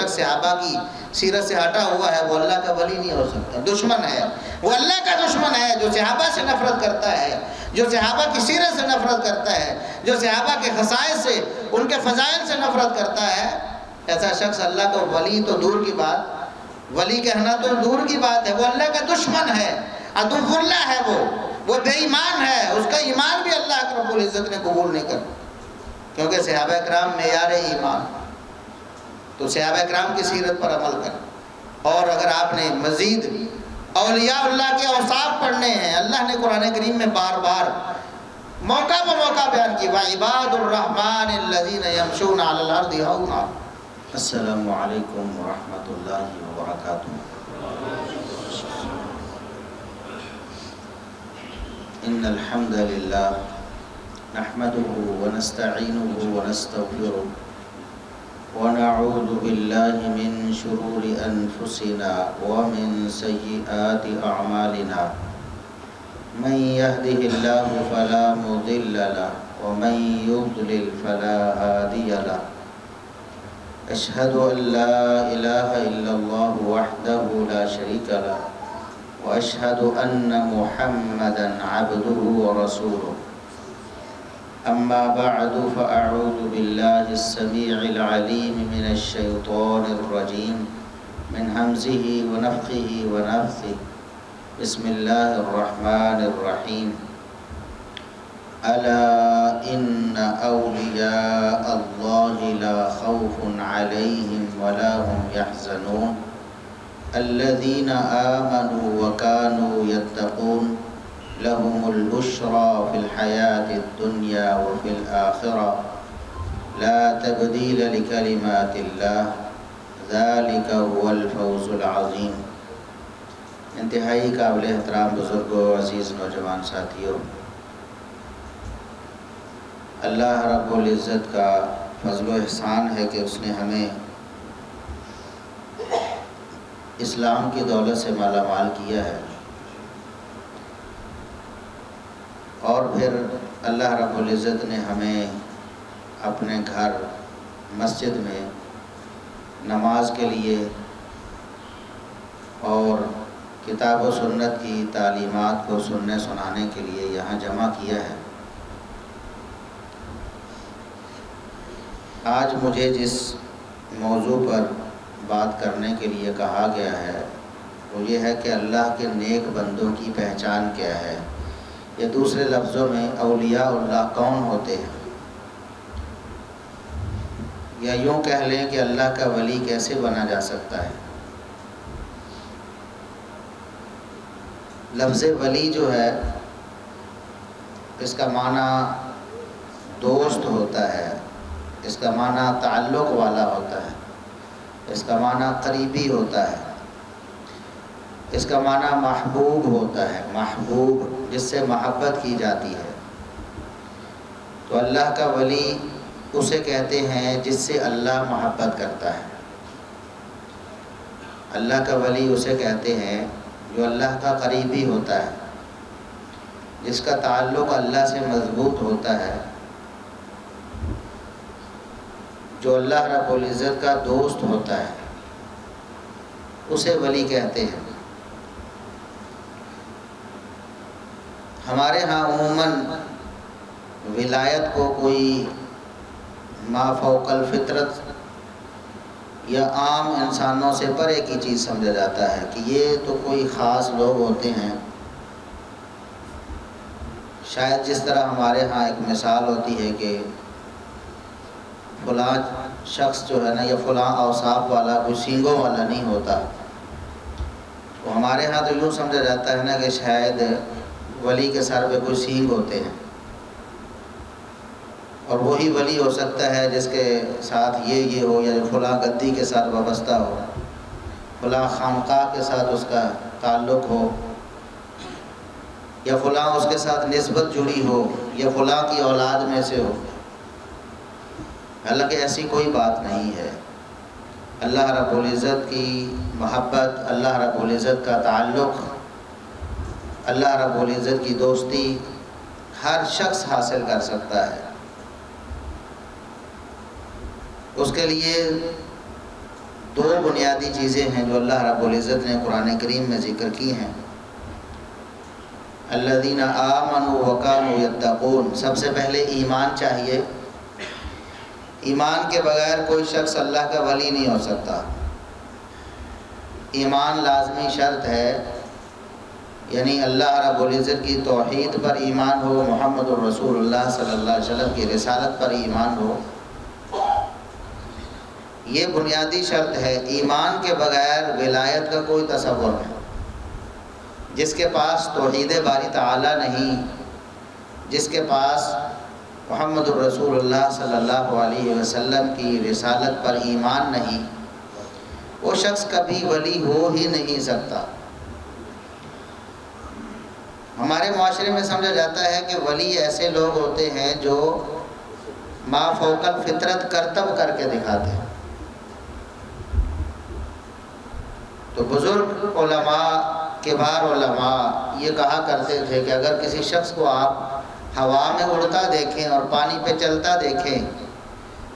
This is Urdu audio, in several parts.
شخص صحابہ کی سیرت سے ہٹا ہوا ہے وہ اللہ کا ولی نہیں ہو سکتا، دشمن ہے، وہ اللہ کا دشمن ہے جو صحابہ سے نفرت کرتا ہے، جو صحابہ کی سیرت سے نفرت کرتا ہے، جو صحابہ کے خصائص سے، ان کے فضائل سے نفرت کرتا ہے۔ ایسا شخص اللہ کو ولی تو دور کی بات، ولی کہنا تو دور کی بات ہے، وہ اللہ کا دشمن ہے، عدو اللہ ہے، وہ بے ایمان ہے، اس کا ایمان بھی اللہ رب العزت نے قبول نہیں کرتا، کیونکہ صحابہ کرام معیار ایمان۔ تو صحابہ کرام کی سیرت پر عمل کریں۔ اور اگر آپ نے مزید اولیاء اللہ کے اوصاف پڑھنے ہیں، اللہ نے قرآن کریم میں بار بار موقع بہ موقع بیان کی، وَعِبَادُ الرَّحْمَنِ الَّذِينَ يَمْشُونَ عَلَى الْأَرْضِ هَوْنًا۔ السلام علیکم ورحمۃ اللہ وبرکاتہ۔ ان الحمد للہ نحمده ونستعینه ونستغفره ونعوذ باللہ من شرور انفسنا ومن سیئات اعمالنا، من يهده الله فلا مضل له ومن يضلل فلا هادي له، اشهد ان لا الہ الا اللہ وحدہ لا شریک له واشهد ان محمدا عبده ورسوله، اما بعد فاعوذ باللہ السمیع العلیم من الشیطان الرجیم من همزه ونفخه ونفثه، بسم اللہ الرحمن الرحیم، الا ان اولیاء اللہ لا خوف علیہم ولا هم يحزنون الذین آمنوا وكانوا يتقون لهم البشرى في الحیاة الدنیا وفي الآخرة لا تبدیل لکلمات اللہ ذلك هو الفوز العظیم۔ انتہائی قابل احترام بزرگوں، عزیز نوجوان ساتھیوں، اللہ رب العزت کا فضل و احسان ہے کہ اس نے ہمیں اسلام کی دولت سے مالا مال کیا ہے، اور پھر اللہ رب العزت نے ہمیں اپنے گھر مسجد میں نماز کے لیے اور کتاب و سنت کی تعلیمات کو سننے سنانے کے لیے یہاں جمع کیا ہے۔ آج مجھے جس موضوع پر بات کرنے کے لیے کہا گیا ہے وہ یہ ہے کہ اللہ کے نیک بندوں کی پہچان کیا ہے، یا دوسرے لفظوں میں اولیاء اللہ کون ہوتے ہیں، یا یوں کہہ لیں کہ اللہ کا ولی کیسے بنا جا سکتا ہے۔ لفظ ولی جو ہے اس کا معنی دوست ہوتا ہے، اس کا معنی تعلق والا ہوتا ہے، اس کا معنی قریبی ہوتا ہے، اس کا معنی محبوب ہوتا ہے، محبوب جس سے محبت کی جاتی ہے۔ تو اللہ کا ولی اسے کہتے ہیں جس سے اللہ محبت کرتا ہے۔ اللہ کا ولی اسے کہتے ہیں جو اللہ کا قریبی ہوتا ہے، جس کا تعلق اللہ سے مضبوط ہوتا ہے، جو اللہ رب العزت کا دوست ہوتا ہے، اسے ولی کہتے ہیں۔ ہمارے ہاں عموماً ولایت کو کوئی ما فوق الفطرت یا عام انسانوں سے پرے کی چیز سمجھا جاتا ہے کہ یہ تو کوئی خاص لوگ ہوتے ہیں۔ شاید جس طرح ہمارے ہاں ایک مثال ہوتی ہے کہ فلاں شخص جو ہے نا یا فلاں اوصاف والا کوئی سینگوں والا نہیں ہوتا، تو ہمارے ہاں تو یوں سمجھا جاتا ہے نا کہ شاید ولی کے سر پہ کوئی سینگ ہوتے ہیں، اور وہی ولی ہو سکتا ہے جس کے ساتھ یہ ہو، یا فلاں گدی کے ساتھ وابستہ ہو، فلاں خانقاہ کے ساتھ اس کا تعلق ہو، یا فلاں اس کے ساتھ نسبت جڑی ہو، یا فلاں کی اولاد میں سے ہو۔ حالانکہ ایسی کوئی بات نہیں ہے۔ اللہ رب العزت کی محبت، اللہ رب العزت کا تعلق، اللہ رب العزت کی دوستی ہر شخص حاصل کر سکتا ہے۔ اس کے لیے دو بنیادی چیزیں ہیں جو اللہ رب العزت نے قرآن کریم میں ذکر کی ہیں۔ الذین آمنوا وکانوا یتقون، سب سے پہلے ایمان چاہیے۔ ایمان کے بغیر کوئی شخص اللہ کا ولی نہیں ہو سکتا۔ ایمان لازمی شرط ہے، یعنی اللہ رب العزت کی توحید پر ایمان ہو، محمد الرسول اللہ صلی اللہ علیہ وسلم کی رسالت پر ایمان ہو، یہ بنیادی شرط ہے۔ ایمان کے بغیر ولایت کا کوئی تصور نہیں۔ جس کے پاس توحید باری تعالی نہیں، جس کے پاس محمد الرسول اللہ صلی اللہ علیہ وسلم کی رسالت پر ایمان نہیں، وہ شخص کبھی ولی ہو ہی نہیں سکتا۔ ہمارے معاشرے میں سمجھا جاتا ہے کہ ولی ایسے لوگ ہوتے ہیں جو ما فوق الفطرت کرتب کر کے دکھاتے ہیں۔ تو بزرگ علماء، کبار علماء یہ کہا کرتے تھے کہ اگر کسی شخص کو آپ ہوا میں اڑتا دیکھیں اور پانی پہ چلتا دیکھیں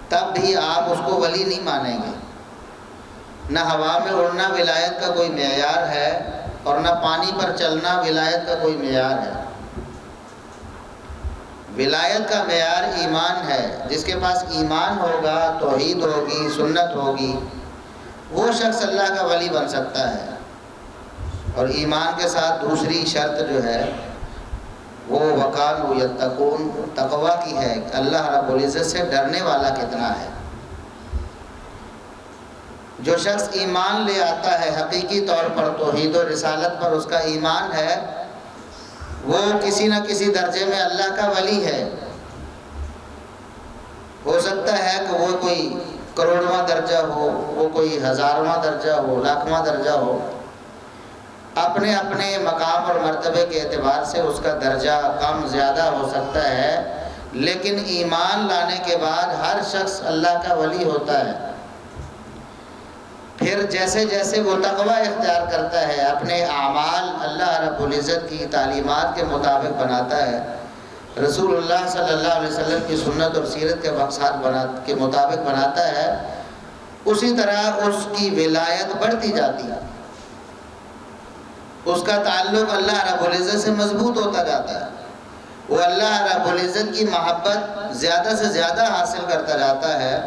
تب بھی آپ اس کو ولی نہیں مانیں گے۔ نہ ہوا میں اڑنا ولایت کا کوئی معیار ہے اور نہ پانی پر چلنا ولایت کا کوئی معیار ہے۔ ولایت کا معیار ایمان ہے۔ جس کے پاس ایمان ہوگا، توحید ہوگی، سنت ہوگی، وہ شخص اللہ کا ولی بن سکتا ہے۔ اور ایمان کے ساتھ دوسری شرط جو ہے وہ وَكَانُوا يَتَّقُونَ تقوی کی ہے، اللہ رب العزت سے ڈرنے والا کتنا ہے۔ جو شخص ایمان لے آتا ہے حقیقی طور پر توحید و رسالت پر اس کا ایمان ہے، وہ کسی نہ کسی درجے میں اللہ کا ولی ہے۔ ہو سکتا ہے کہ وہ کوئی کروڑواں درجہ ہو، وہ کوئی ہزارواں درجہ ہو، لاکھواں درجہ ہو، اپنے اپنے مقام اور مرتبے کے اعتبار سے اس کا درجہ کم زیادہ ہو سکتا ہے، لیکن ایمان لانے کے بعد ہر شخص اللہ کا ولی ہوتا ہے۔ پھر جیسے جیسے وہ تقوی اختیار کرتا ہے، اپنے اعمال اللہ رب العزت کی تعلیمات کے مطابق بناتا ہے، رسول اللہ صلی اللہ علیہ وسلم کی سنت اور سیرت کے مقصد کے مطابق بناتا ہے، اسی طرح اس کی ولایت بڑھتی جاتی ہے، اس کا تعلق اللہ رب العزت سے مضبوط ہوتا جاتا ہے، وہ اللہ رب العزت کی محبت زیادہ سے زیادہ حاصل کرتا جاتا ہے۔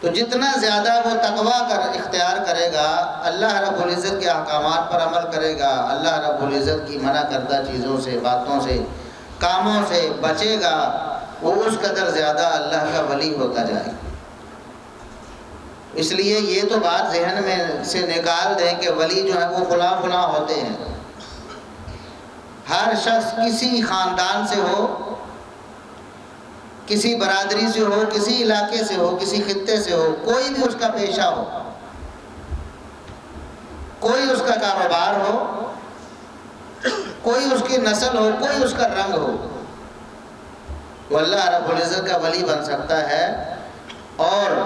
تو جتنا زیادہ وہ تقوی اختیار کرے گا، اللہ رب العزت کے احکامات پر عمل کرے گا، اللہ رب العزت کی منع کردہ چیزوں سے، باتوں سے، کاموں سے بچے گا، وہ اس قدر زیادہ اللہ کا ولی ہوتا جائے گا۔ اس لیے یہ تو بات ذہن میں سے نکال دیں کہ ولی جو ہے وہ فلاں فلاں ہوتے ہیں۔ ہر شخص کسی خاندان سے ہو، کسی برادری سے ہو، کسی علاقے سے ہو، کسی خطے سے ہو، کوئی بھی اس کا پیشہ ہو، کوئی اس کا کاروبار ہو، کوئی اس کی نسل ہو، کوئی اس کا رنگ ہو، وہ اللہ رب العزت کا ولی بن سکتا ہے، اور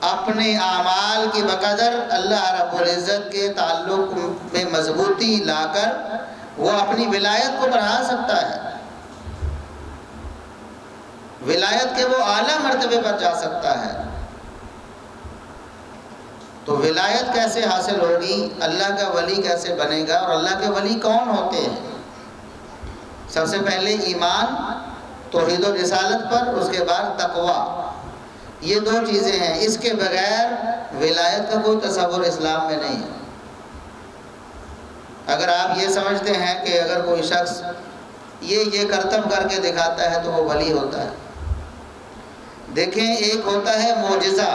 اپنے اعمال کی بقدر اللہ رب العزت کے تعلق میں مضبوطی لا کر وہ اپنی ولایت کو بڑھا سکتا ہے، ولایت کے وہ اعلیٰ مرتبے پر جا سکتا ہے۔ تو ولایت کیسے حاصل ہوگی، اللہ کا ولی کیسے بنے گا، اور اللہ کے ولی کون ہوتے ہیں؟ سب سے پہلے ایمان توحید و رسالت پر، اس کے بعد تقوی، یہ دو چیزیں ہیں۔ اس کے بغیر ولایت کا کوئی تصور اسلام میں نہیں ہے۔ اگر آپ یہ سمجھتے ہیں کہ اگر کوئی شخص یہ کرتب کر کے دکھاتا ہے تو وہ ولی ہوتا ہے، دیکھیں ایک ہوتا ہے معجزہ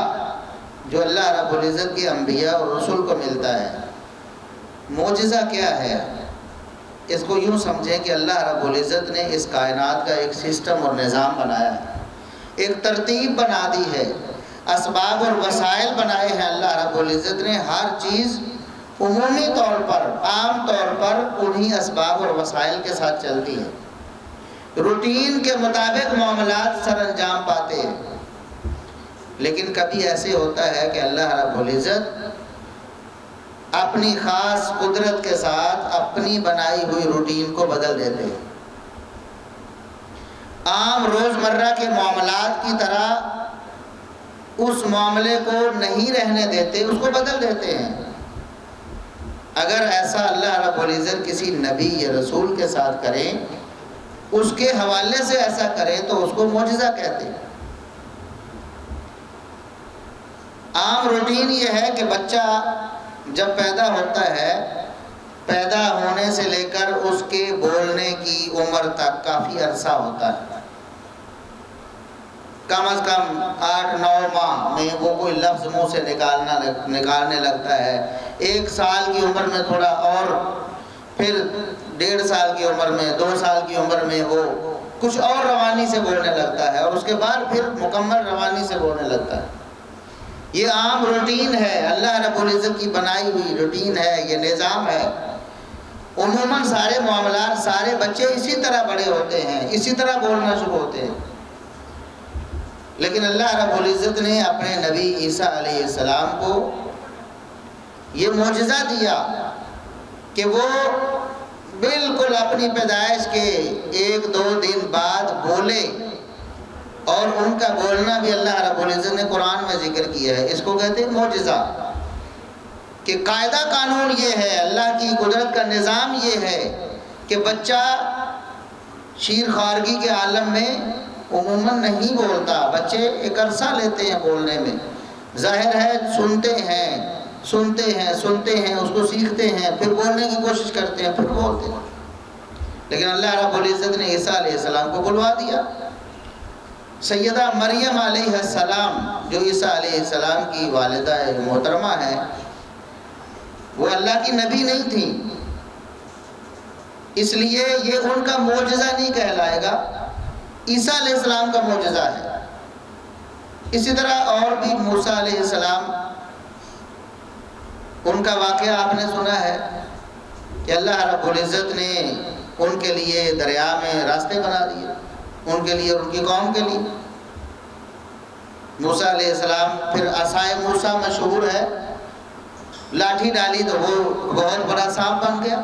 جو اللہ رب العزت کے انبیاء اور رسول کو ملتا ہے۔ معجزہ کیا ہے؟ اس کو یوں سمجھیں کہ اللہ رب العزت نے اس کائنات کا ایک سسٹم اور نظام بنایا ہے، ایک ترتیب بنا دی ہے، اسباب اور وسائل بنائے ہیں اللہ رب العزت نے۔ ہر چیز عمومی طور پر، عام طور پر انہی اسباب اور وسائل کے ساتھ چلتی ہے، روٹین کے مطابق معاملات سر انجام پاتے ہیں۔ لیکن کبھی ایسے ہوتا ہے کہ اللہ رب العزت اپنی خاص قدرت کے ساتھ اپنی بنائی ہوئی روٹین کو بدل دیتے ہیں۔ عام روزمرہ کے معاملات کی طرح اس معاملے کو نہیں رہنے دیتے، اس کو بدل دیتے ہیں۔ اگر ایسا اللہ رب العزت کسی نبی یا رسول کے ساتھ کریں، اس کے حوالے سے ایسا کریں تو اس کو معجزہ کہتے ہیں۔ عام روٹین یہ ہے کہ بچہ جب پیدا ہوتا ہے، پیدا ہونے سے لے کر اس کے بولنے کی عمر تک کافی عرصہ ہوتا ہے، کم از کم 8-9 ماہ میں وہ کوئی لفظ منہ سے نکالنے لگتا ہے، 1 سال کی عمر میں تھوڑا اور، پھر 1.5 سال کی عمر میں، 2 سال کی عمر میں وہ کچھ اور روانی سے بولنے لگتا ہے، اور اس کے بعد پھر مکمل روانی سے بولنے لگتا ہے۔ یہ عام روٹین ہے، اللہ رب العزت کی بنائی ہوئی روٹین ہے، یہ نظام ہے۔ عموماً سارے معاملات، سارے بچے اسی طرح بڑے ہوتے ہیں، اسی طرح بولنا شروع ہوتے ہیں۔ لیکن اللہ رب العزت نے اپنے نبی عیسیٰ علیہ السلام کو یہ معجزہ دیا کہ وہ بالکل اپنی پیدائش کے 1-2 دن بعد بولے، اور ان کا بولنا بھی اللہ رب العزت نے قرآن میں ذکر کیا ہے۔ اس کو کہتے ہیں معجزہ، کہ قاعدہ قانون یہ ہے، اللہ کی قدرت کا نظام یہ ہے کہ بچہ شیر خارگی کے عالم میں عموماً نہیں بولتا، بچے ایک عرصہ لیتے ہیں بولنے میں، ظاہر ہے سنتے ہیں، اس کو سیکھتے ہیں، پھر بولنے کی کوشش کرتے ہیں، پھر بولتے ہیں۔ لیکن اللہ رب العزت نے عیسیٰ علیہ السلام کو بلوا دیا۔ سیدہ مریم علیہ السلام جو عیسیٰ علیہ السلام کی والدہ محترمہ ہے، وہ اللہ کی نبی نہیں تھی، اس لیے یہ ان کا معجزہ نہیں کہلائے گا، عیسیٰ علیہ السلام کا معجزہ ہے۔ اسی طرح اور بھی موسیٰ علیہ السلام، ان کا واقعہ آپ نے سنا ہے کہ اللہ رب العزت نے ان کے لیے دریا میں راستے بنا دیے، ان کے لیے اور ان کی قوم کے لیے۔ موسیٰ علیہ السلام، پھر عصائے موسیٰ مشہور ہے، لاٹھی ڈالی تو وہ بہت بڑا سانپ بن گیا۔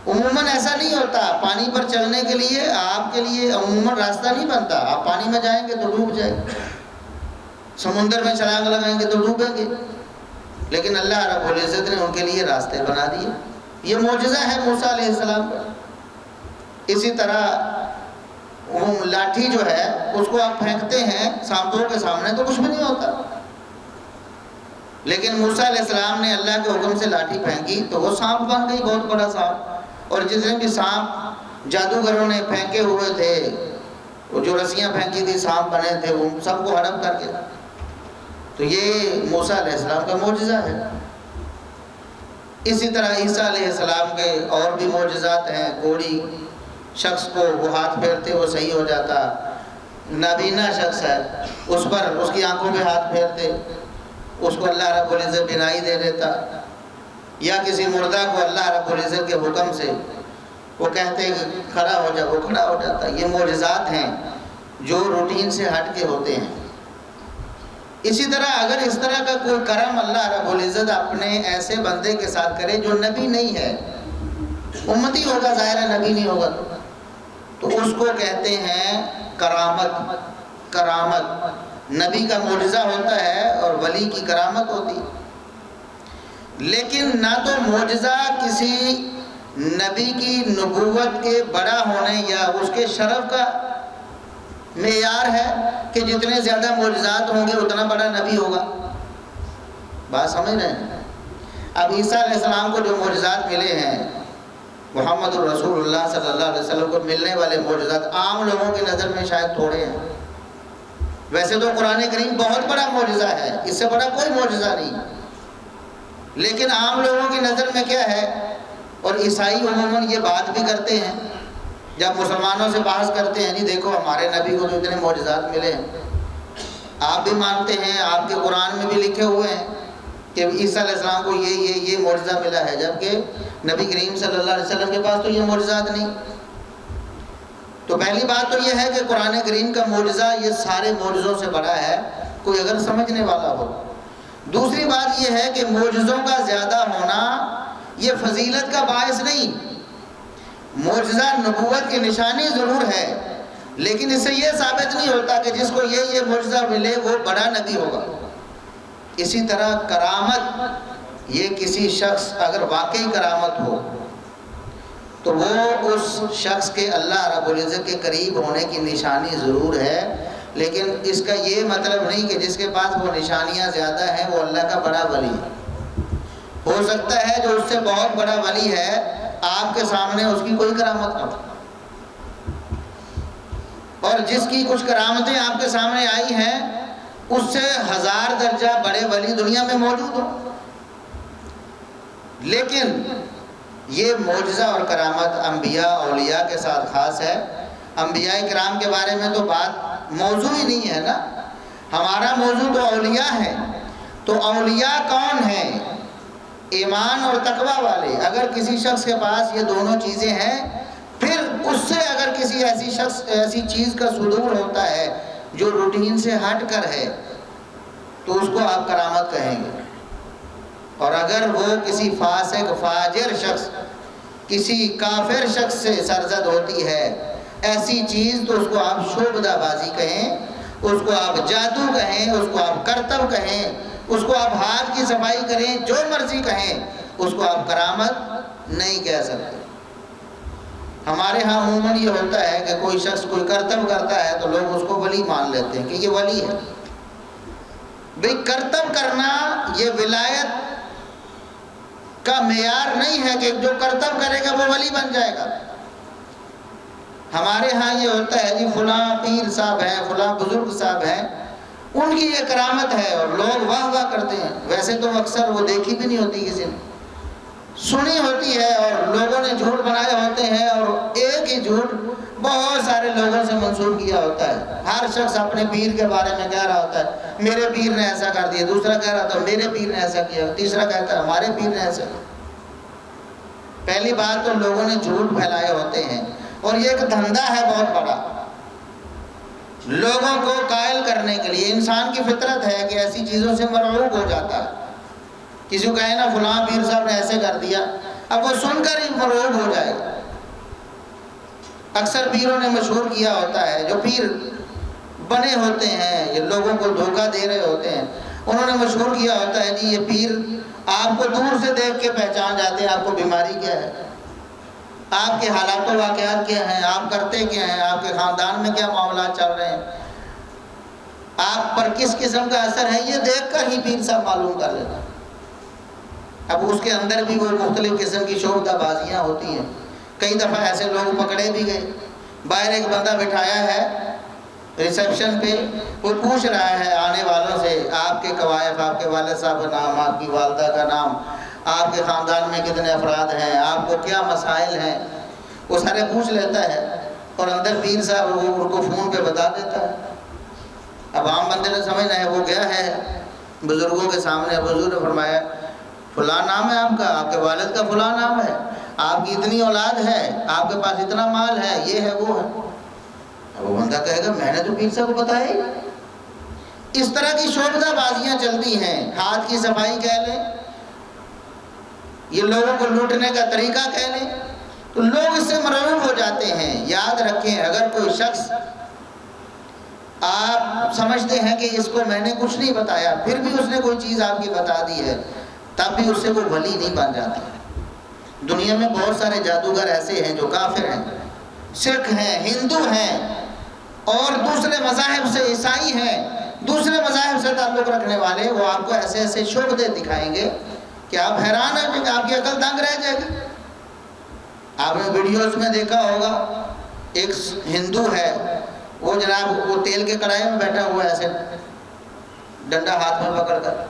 عموماً ایسا نہیں ہوتا، پانی پر چلنے کے لیے آپ کے لیے عموماً راستہ نہیں بنتا، آپ پانی میں جائیں گے تو ڈوب جائیں گے، سمندر میں چھلانگ لگائیں گے تو ڈوبیں گے، لیکن اللہ رب العزت نے ان کے لیے راستے بنا دیے۔ یہ معجزہ ہے موسیٰ علیہ السلام کا۔ اسی طرح وہ لاٹھی جو ہے اس کو آپ پھینکتے ہیں سانپوں کے سامنے تو کچھ بھی نہیں ہوتا، لیکن موسیٰ علیہ السلام نے اللہ کے حکم سے لاٹھی پھینکی تو وہ سانپ بن گئی، بہت بڑا سانپ، اور جتنے بھی سانپ جادوگروں نے پھینکے ہوئے تھے، وہ جو رسیاں پھینکی تھی سانپ بنے تھے، وہ سب کو ہڑپ کر کے۔ تو یہ موسیٰ علیہ السلام کا معجزہ ہے۔ اسی طرح عیسیٰ علیہ السلام کے اور بھی معجزات ہیں، کوڑی شخص کو وہ ہاتھ پھیرتے وہ صحیح ہو جاتا، نابینا شخص ہے اس پر اس کی آنکھوں پہ ہاتھ پھیرتے اس کو اللہ رب العزت بینائی دے دیتا، یا کسی مردہ کو اللہ رب العزت کے حکم سے وہ کہتے کھڑا ہو جا، وہ کھڑا ہو جاتا۔ یہ معجزات ہیں جو روٹین سے ہٹ کے ہوتے ہیں۔ اسی طرح اگر اس طرح کا کوئی کرم اللہ رب العزت اپنے ایسے بندے کے ساتھ کرے جو نبی نہیں ہے، امتی ہوگا، ظاہر ہے نبی نہیں ہوگا، تو اس کو کہتے ہیں کرامت۔ کرامت نبی کا معجزہ ہوتا ہے اور ولی کی کرامت ہوتی ہے۔ لیکن نہ تو معجزہ کسی نبی کی نبوت کے بڑا ہونے یا اس کے شرف کا معیار ہے کہ جتنے زیادہ معجزات ہوں گے اتنا بڑا نبی ہوگا۔ بات سمجھ رہے ہیں؟ اب عیسیٰ علیہ السلام کو جو معجزات ملے ہیں، محمد الرسول اللہ صلی اللہ علیہ وسلم کو ملنے والے معجزات عام لوگوں کی نظر میں شاید تھوڑے ہیں۔ ویسے تو قرآن کریم بہت بڑا معجزہ ہے، اس سے بڑا کوئی معجزہ نہیں، لیکن عام لوگوں کی نظر میں کیا ہے؟ اور عیسائی عموماً یہ بات بھی کرتے ہیں جب مسلمانوں سے بحث کرتے ہیں، نہیں دیکھو ہمارے نبی کو تو اتنے معجزات ملے ہیں، آپ بھی مانتے ہیں، آپ کے قرآن میں بھی لکھے ہوئے ہیں کہ عیسیٰ علیہ السلام کو یہ معجزہ ملا ہے، جبکہ نبی کریم صلی اللہ علیہ وسلم کے پاس تو یہ معجزات نہیں۔ تو پہلی بات تو یہ ہے کہ قرآن کریم کا معجزہ یہ سارے معجزوں سے بڑا ہے، کوئی اگر سمجھنے والا ہو۔ دوسری بات یہ ہے کہ معجزوں کا زیادہ ہونا یہ فضیلت کا باعث نہیں، معجزہ نبوت کی نشانی ضرور ہے، لیکن اس سے یہ ثابت نہیں ہوتا کہ جس کو یہ معجزہ ملے وہ بڑا نبی ہوگا۔ اسی طرح کرامت، یہ کسی شخص اگر واقعی کرامت ہو تو وہ اس شخص کے اللہ رب العزت کے قریب ہونے کی نشانی ضرور ہے، لیکن اس کا یہ مطلب نہیں کہ جس کے پاس وہ نشانیاں زیادہ ہیں وہ اللہ کا بڑا ولی ہے۔ ہو سکتا ہے جو اس سے بہت بڑا ولی ہے آپ کے سامنے اس کی کوئی کرامت نہ ہو، اور جس کی کچھ کرامتیں آپ کے سامنے آئی ہیں اس سے 1000 درجہ بڑے ولی دنیا میں موجود ہوں، لیکن یہ معجزہ اور کرامت انبیاء اولیاء کے ساتھ خاص ہے۔ انبیاء کرام کے بارے میں تو بات موضوع ہی نہیں ہے نا، ہمارا موضوع تو اولیاء ہے۔ تو اولیاء کون ہیں؟ ایمان اور تقوی والے۔ اگر کسی شخص کے پاس یہ دونوں چیزیں ہیں، پھر اس سے اگر کسی ایسی چیز کا صدور ہوتا ہے جو روٹین سے ہٹ کر ہے تو اس کو آپ کرامت کہیں گے، اور اگر وہ کسی فاسق فاجر شخص، کسی کافر شخص سے سرزد ہوتی ہے ایسی چیز تو اس کو آپ شعبدہ بازی کہیں، اس کو آپ جادو کہیں، اس کو آپ کرتب کہیں، اس کو آپ ہاتھ کی صفائی کریں، جو مرضی کہیں، اس کو آپ کرامت نہیں کہہ سکتے۔ ہمارے ہاں عموماً یہ ہوتا ہے کہ کوئی شخص کوئی کرتب کرتا ہے تو لوگ اس کو ولی مان لیتے ہیں کہ یہ ولی ہے۔ بھئی کرتب کرنا یہ ولایت کا معیار نہیں ہے کہ جو کرتب کرے گا وہ ولی بن جائے گا۔ ہمارے ہاں یہ ہوتا ہے جی فلاں پیر صاحب ہیں، فلاں بزرگ صاحب ہیں، ان کی یہ کرامت ہے، اور لوگ واہ واہ کرتے ہیں۔ ویسے تو اکثر وہ دیکھی بھی نہیں ہوتی، کسی نے سنی ہوتی ہے، اور لوگوں نے جھوٹ بنائے ہوتے ہیں، اور ایک ہی جھوٹ بہت سارے لوگوں سے منسوب کیا ہوتا ہے۔ ہر شخص اپنے پیر کے بارے میں کہہ رہا ہوتا ہے میرے پیر نے ایسا کر دیا، دوسرا کہہ رہا تھا میرے پیر نے ایسا کیا، تیسرا کہتا ہے ہمارے پیر نے ایسا کیا۔ پہلی بات تو لوگوں نے جھوٹ پھیلائے ہوتے ہیں، اور یہ ایک دھندا ہے بہت بڑا لوگوں کو قائل کرنے کے لیے۔ انسان کی فطرت ہے کہ ایسی چیزوں سے مرعوب ہو جاتا ہے۔ کسی کو کہے نا فلاں پیر صاحب نے ایسے کر دیا، اب وہ سن کر ہی مرعوب ہو جائے گا۔ اکثر پیروں نے مشہور کیا ہوتا ہے، جو پیر بنے ہوتے ہیں یہ لوگوں کو دھوکہ دے رہے ہوتے ہیں، انہوں نے مشہور کیا ہوتا ہے جی یہ پیر آپ کو دور سے دیکھ کے پہچان جاتے ہیں آپ کو بیماری کیا ہے، آپ کے حالات و واقعات کیا ہیں، آپ کرتے کیا ہیں، آپ کے خاندان میں کیا معاملات چل رہے ہیں، آپ پر کس قسم کا اثر ہے، یہ دیکھ کر ہی پیر صاحب معلوم کر لیتا ہے۔ اب اس کے اندر بھی وہ مختلف قسم کی شعبدہ بازیاں ہوتی ہیں۔ کئی دفعہ ایسے لوگ پکڑے بھی گئے، باہر ایک بندہ بٹھایا ہے ریسیپشن پہ، وہ پوچھ رہا ہے آنے والوں سے آپ کے قوائف، آپ کے والد صاحب کا نام، آپ کی والدہ کا نام، آپ کے خاندان میں کتنے افراد ہیں، آپ کو کیا مسائل ہیں، وہ سارے پوچھ لیتا ہے، اور اندر پیر صاحب وہ ان کو فون پہ بتا دیتا ہے۔ اب عام بندے نے سمجھنا ہے، وہ گیا ہے بزرگوں کے سامنے، بزرگ نے فرمایا فلاں نام ہے آپ کا، آپ کے والد کا فلاں نام ہے، آپ کی اتنی اولاد ہے، آپ کے پاس اتنا مال ہے، یہ ہے وہ ہے۔ وہ بندہ کہے گا میں نے تو پیر صاحب کو بتایا ہی۔ اس طرح کی شعبدہ بازیاں چلتی ہیں، ہاتھ کی صفائی کہہ لیں، یہ لوگوں کو لوٹنے کا طریقہ کہہ لیں، تو لوگ اس سے مرعوب ہو جاتے ہیں۔ یاد رکھیں اگر کوئی شخص آپ سمجھتے ہیں کہ اس کو میں نے کچھ نہیں بتایا، پھر بھی اس نے کوئی چیز آپ کی بتا دی ہے، تب بھی اس سے وہ ولی نہیں بن جاتا۔ دنیا میں بہت سارے جادوگر ایسے ہیں جو کافر ہیں، سکھ ہیں، ہندو ہیں، اور دوسرے مذاہب سے عیسائی ہیں، دوسرے مذاہب سے تعلق رکھنے والے، وہ آپ کو ایسے ایسے شعبدے دکھائیں گے کہ آپ حیران ہیں کہ آپ کی عقل دنگ رہ جائے گی۔ آپ نے ویڈیوز میں دیکھا ہوگا ایک ہندو ہے، وہ جناب وہ تیل کے کڑھائی میں بیٹھا ہوا ہے ایسے ڈنڈا ہاتھ میں پکڑ کر،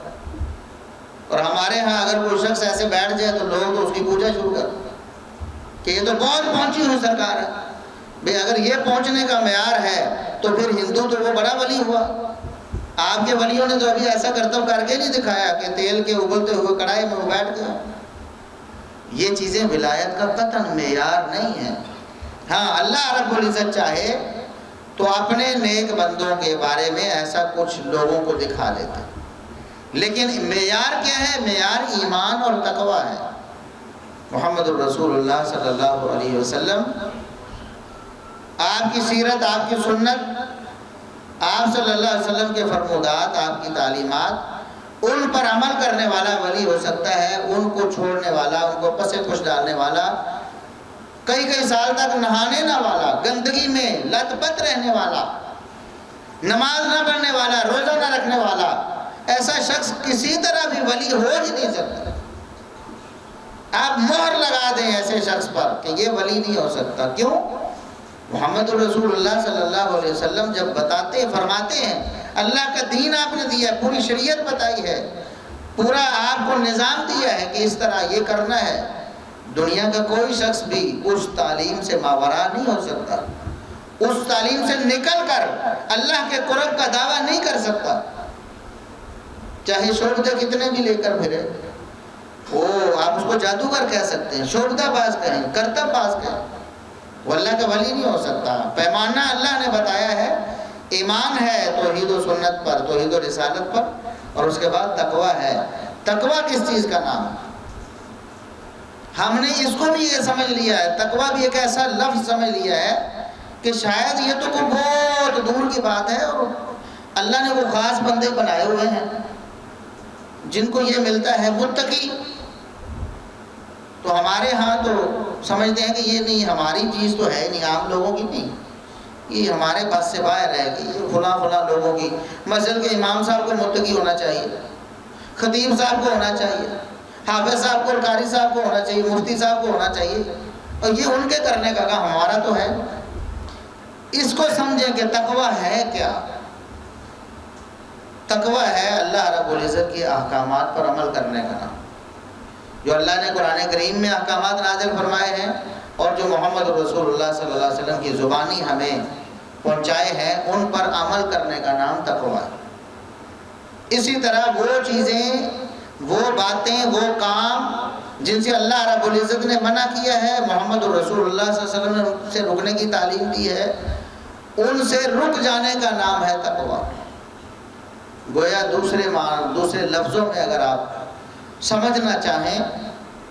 اور ہمارے ہاں اگر کوئی شخص ایسے بیٹھ جائے تو لوگ تو اس کی پوجا شروع کر کہ یہ تو بہت پہنچی ہوئی سرکار ہے۔ بھئی اگر یہ پہنچنے کا معیار ہے تو پھر ہندو تو وہ بڑا ولی ہوا۔ آپ کے ولیوں نے تو ابھی ایسا کرتب کر کے نہیں دکھایا کہ تیل کے ابلتے ہوئے کڑھائی میں وہ بیٹھ گیا۔ یہ چیزیں ولایت کا قطعاً معیار نہیں ہے۔ ہاں اللہ رب العزت چاہے تو اپنے نیک بندوں کے بارے میں ایسا کچھ لوگوں کو دکھا لیتا ہے، لیکن معیار کیا ہے؟ معیار ایمان اور تقوی ہے۔ محمد الرسول اللہ صلی اللہ علیہ وسلم آپ کی سیرت، آپ کی سنت، آپ صلی اللہ علیہ وسلم کے فرمودات، آپ کی تعلیمات، ان پر عمل کرنے والا ولی ہو سکتا ہے، ان کو چھوڑنے والا، ان کو پس پش ڈالنے والا، کئی سال تک نہانے نہ والا، گندگی میں لت پت رہنے والا، نماز نہ پڑھنے والا، روزہ نہ رکھنے والا، ایسا شخص کسی طرح بھی ولی ہو ہی نہیں سکتا۔ آپ مہر لگا دیں ایسے شخص پر کہ یہ ولی نہیں ہو سکتا۔ کیوں؟ محمد رسول اللہ صلی اللہ علیہ وسلم جب بتاتے فرماتے ہیں، اللہ کا دین آپ نے دیا ہے، پوری شریعت بتائی ہے، پورا آپ کو نظام دیا ہے کہ اس طرح یہ کرنا ہے، دنیا کا کوئی شخص بھی اس تعلیم سے ماورا نہیں ہو سکتا، اس تعلیم سے نکل کر اللہ کے قرب کا دعویٰ نہیں کر سکتا، چاہے شعبدہ کتنے بھی لے کر پھرے۔ آپ اس کو جادوگر کہہ سکتے ہیں، شعبدہ باز کہیں، کرتب باز کہیں، وہ اللہ کا ولی نہیں ہو سکتا۔ پیمانہ اللہ نے بتایا ہے، ایمان ہے توحید و سنت پر، توحید و رسالت پر، اور اس کے بعد تقویٰ ہے۔ تقویٰ کس چیز کا نام ہے؟ ہم نے اس کو بھی یہ سمجھ لیا ہے، تقویٰ بھی ایک ایسا لفظ سمجھ لیا ہے کہ شاید یہ تو کوئی بہت دور کی بات ہے، اور اللہ نے وہ خاص بندے بنائے ہوئے ہیں جن کو یہ ملتا ہے، متقی۔ تو ہمارے ہاں تو سمجھتے ہیں کہ یہ نہیں، ہماری چیز تو ہے نہیں، عام لوگوں کی نہیں، یہ ہمارے پاس سے باہر ہے کہ یہ فلاں لوگوں کی۔ مسجد کے امام صاحب کو متقی ہونا چاہیے، خطیب صاحب کو ہونا چاہیے، حافظ صاحب کو، قاری صاحب کو ہونا چاہیے، مفتی صاحب کو ہونا چاہیے، اور یہ ان کے کرنے کا کام، ہمارا تو ہے۔ اس کو سمجھیں کہ تقویٰ ہے کیا؟ تقویٰ ہے اللہ رب العزت کے احکامات پر عمل کرنے کا نام، جو اللہ نے قرآن کریم میں احکامات نازل فرمائے ہیں اور جو محمد رسول اللہ صلی اللہ علیہ وسلم کی زبانی ہمیں پہنچائے ہیں، ان پر عمل کرنے کا نام تقویٰ ہے۔ اسی طرح وہ چیزیں، وہ باتیں، وہ کام جن سے اللہ رب العزت نے منع کیا ہے، محمد رسول اللہ صلی اللہ علیہ وسلم نے ان سے رکنے کی تعلیم دی ہے، ان سے رک جانے کا نام ہے تقویٰ۔ گویا دوسرے لفظوں میں اگر آپ سمجھنا چاہیں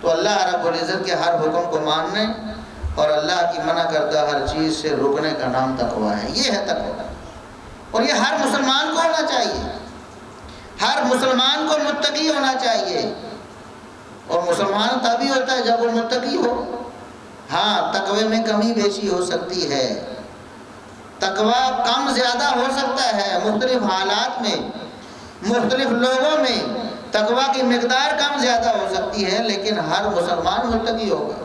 تو اللہ رب العزت کے ہر حکم کو ماننے اور اللہ کی منع کردہ ہر چیز سے رکنے کا نام تقویٰ ہے۔ یہ ہے تقویٰ، اور یہ ہر مسلمان کو ہونا چاہیے، ہر مسلمان کو متقی ہونا چاہیے، اور مسلمان تبھی ہوتا ہے جب وہ متقی ہو۔ ہاں، تقوی میں کمی بیشی ہو سکتی ہے، تقویٰ کم زیادہ ہو سکتا ہے، مختلف حالات میں، مختلف لوگوں میں تقویٰ کی مقدار کم زیادہ ہو سکتی ہے، لیکن ہر مسلمان متقی ہوگا۔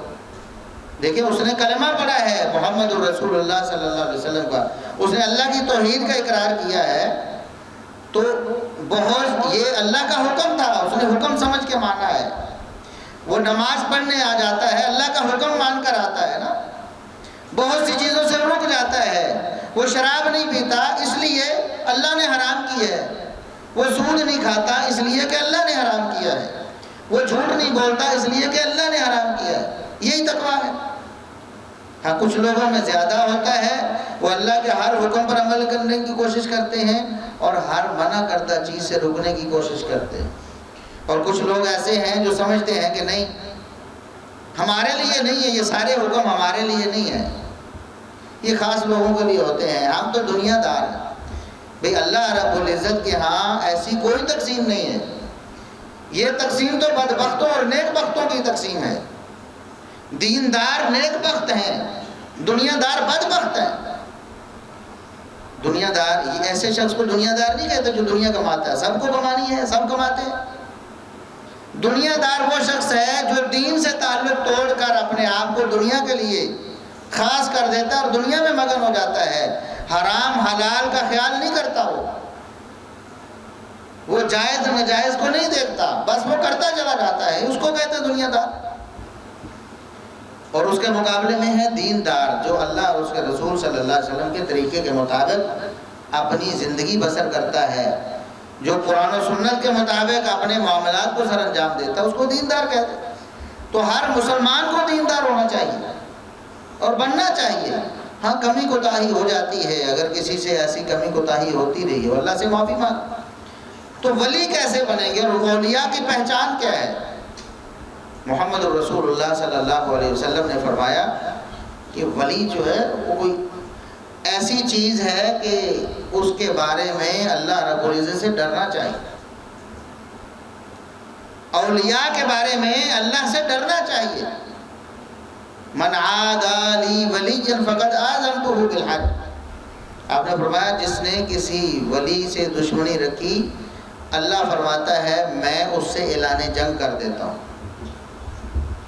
دیکھیں، اس نے کلمہ پڑھا ہے محمد رسول اللہ صلی اللہ علیہ وسلم کا، اس نے اللہ کی توحید کا اقرار کیا ہے، تو بہت یہ اللہ کا حکم تھا، اس نے حکم سمجھ کے مانا ہے۔ وہ نماز پڑھنے آ جاتا ہے، اللہ کا حکم مان کر آتا ہے نا، بہت سی چیزوں سے رک جاتا ہے۔ وہ شراب نہیں پیتا اس لیے اللہ نے حرام کی ہے، وہ سود نہیں کھاتا اس لیے کہ اللہ نے حرام کیا ہے، وہ جھوٹ نہیں بولتا اس لیے کہ اللہ نے حرام کیا ہے۔ یہی تقویٰ ہے۔ ہاں، کچھ لوگوں میں زیادہ ہوتا ہے، وہ اللہ کے ہر حکم پر عمل کرنے کی کوشش کرتے ہیں اور ہر منع کردہ چیز سے رکنے کی کوشش کرتے ہیں، اور کچھ لوگ ایسے ہیں جو سمجھتے ہیں کہ نہیں، ہمارے لیے نہیں ہے، یہ سارے حکم ہمارے لیے نہیں ہے، یہ خاص لوگوں کے لیے ہوتے ہیں، ہم تو دنیا دار ہیں۔ بھئی اللہ رب العزت کے ہاں ایسی کوئی تقسیم نہیں ہے، یہ تقسیم تو بدبختوں اور نیک بختوں کی تقسیم ہے۔ دیندار نیک بخت ہیں، دنیا دار بدبخت ہیں۔ دنیا دار، ایسے شخص کو دنیا دار نہیں کہتے جو دنیا کماتا ہے، سب کو کمانی ہے، سب کماتے ہیں۔ دنیا دار وہ شخص ہے جو دین سے تعلق توڑ کر اپنے آپ کو دنیا کے لیے خاص کر دیتا ہے اور دنیا میں مگن ہو جاتا ہے، حرام حلال کا خیال نہیں کرتا، وہ جائز ناجائز کو نہیں دیکھتا، بس وہ کرتا چلا جاتا ہے، اس کو کہتے ہیں دنیا دار۔ اور اس کے مقابلے میں ہے دیندار، جو اللہ اور اس کے رسول صلی اللہ علیہ وسلم کے طریقے کے مطابق اپنی زندگی بسر کرتا ہے، جو قرآن و سنت کے مطابق اپنے معاملات کو سر انجام دیتا ہے، اس کو دیندار کہتے ہیں۔ تو ہر مسلمان کو دیندار ہونا چاہیے اور بننا چاہیے۔ ہاں، کمی کوتاہی ہو جاتی ہے، اگر کسی سے ایسی کمی کوتاہی ہوتی رہی ہے اللہ سے معافی مانگ۔ تو ولی کیسے بنیں گے اور اولیاء کی پہچان کیا ہے؟ محمد رسول اللہ صلی اللہ علیہ وسلم نے فرمایا کہ ولی جو ہے وہ کوئی ایسی چیز ہے کہ اس کے بارے میں اللہ رب العزت سے ڈرنا چاہیے. اولیاء کے بارے میں اللہ سے ڈرنا چاہیے. من عادى لي وليا فقد آذنته بالحرب. آپ نے فرمایا جس نے کسی ولی سے دشمنی رکھی، اللہ فرماتا ہے میں اس سے اعلان جنگ کر دیتا ہوں.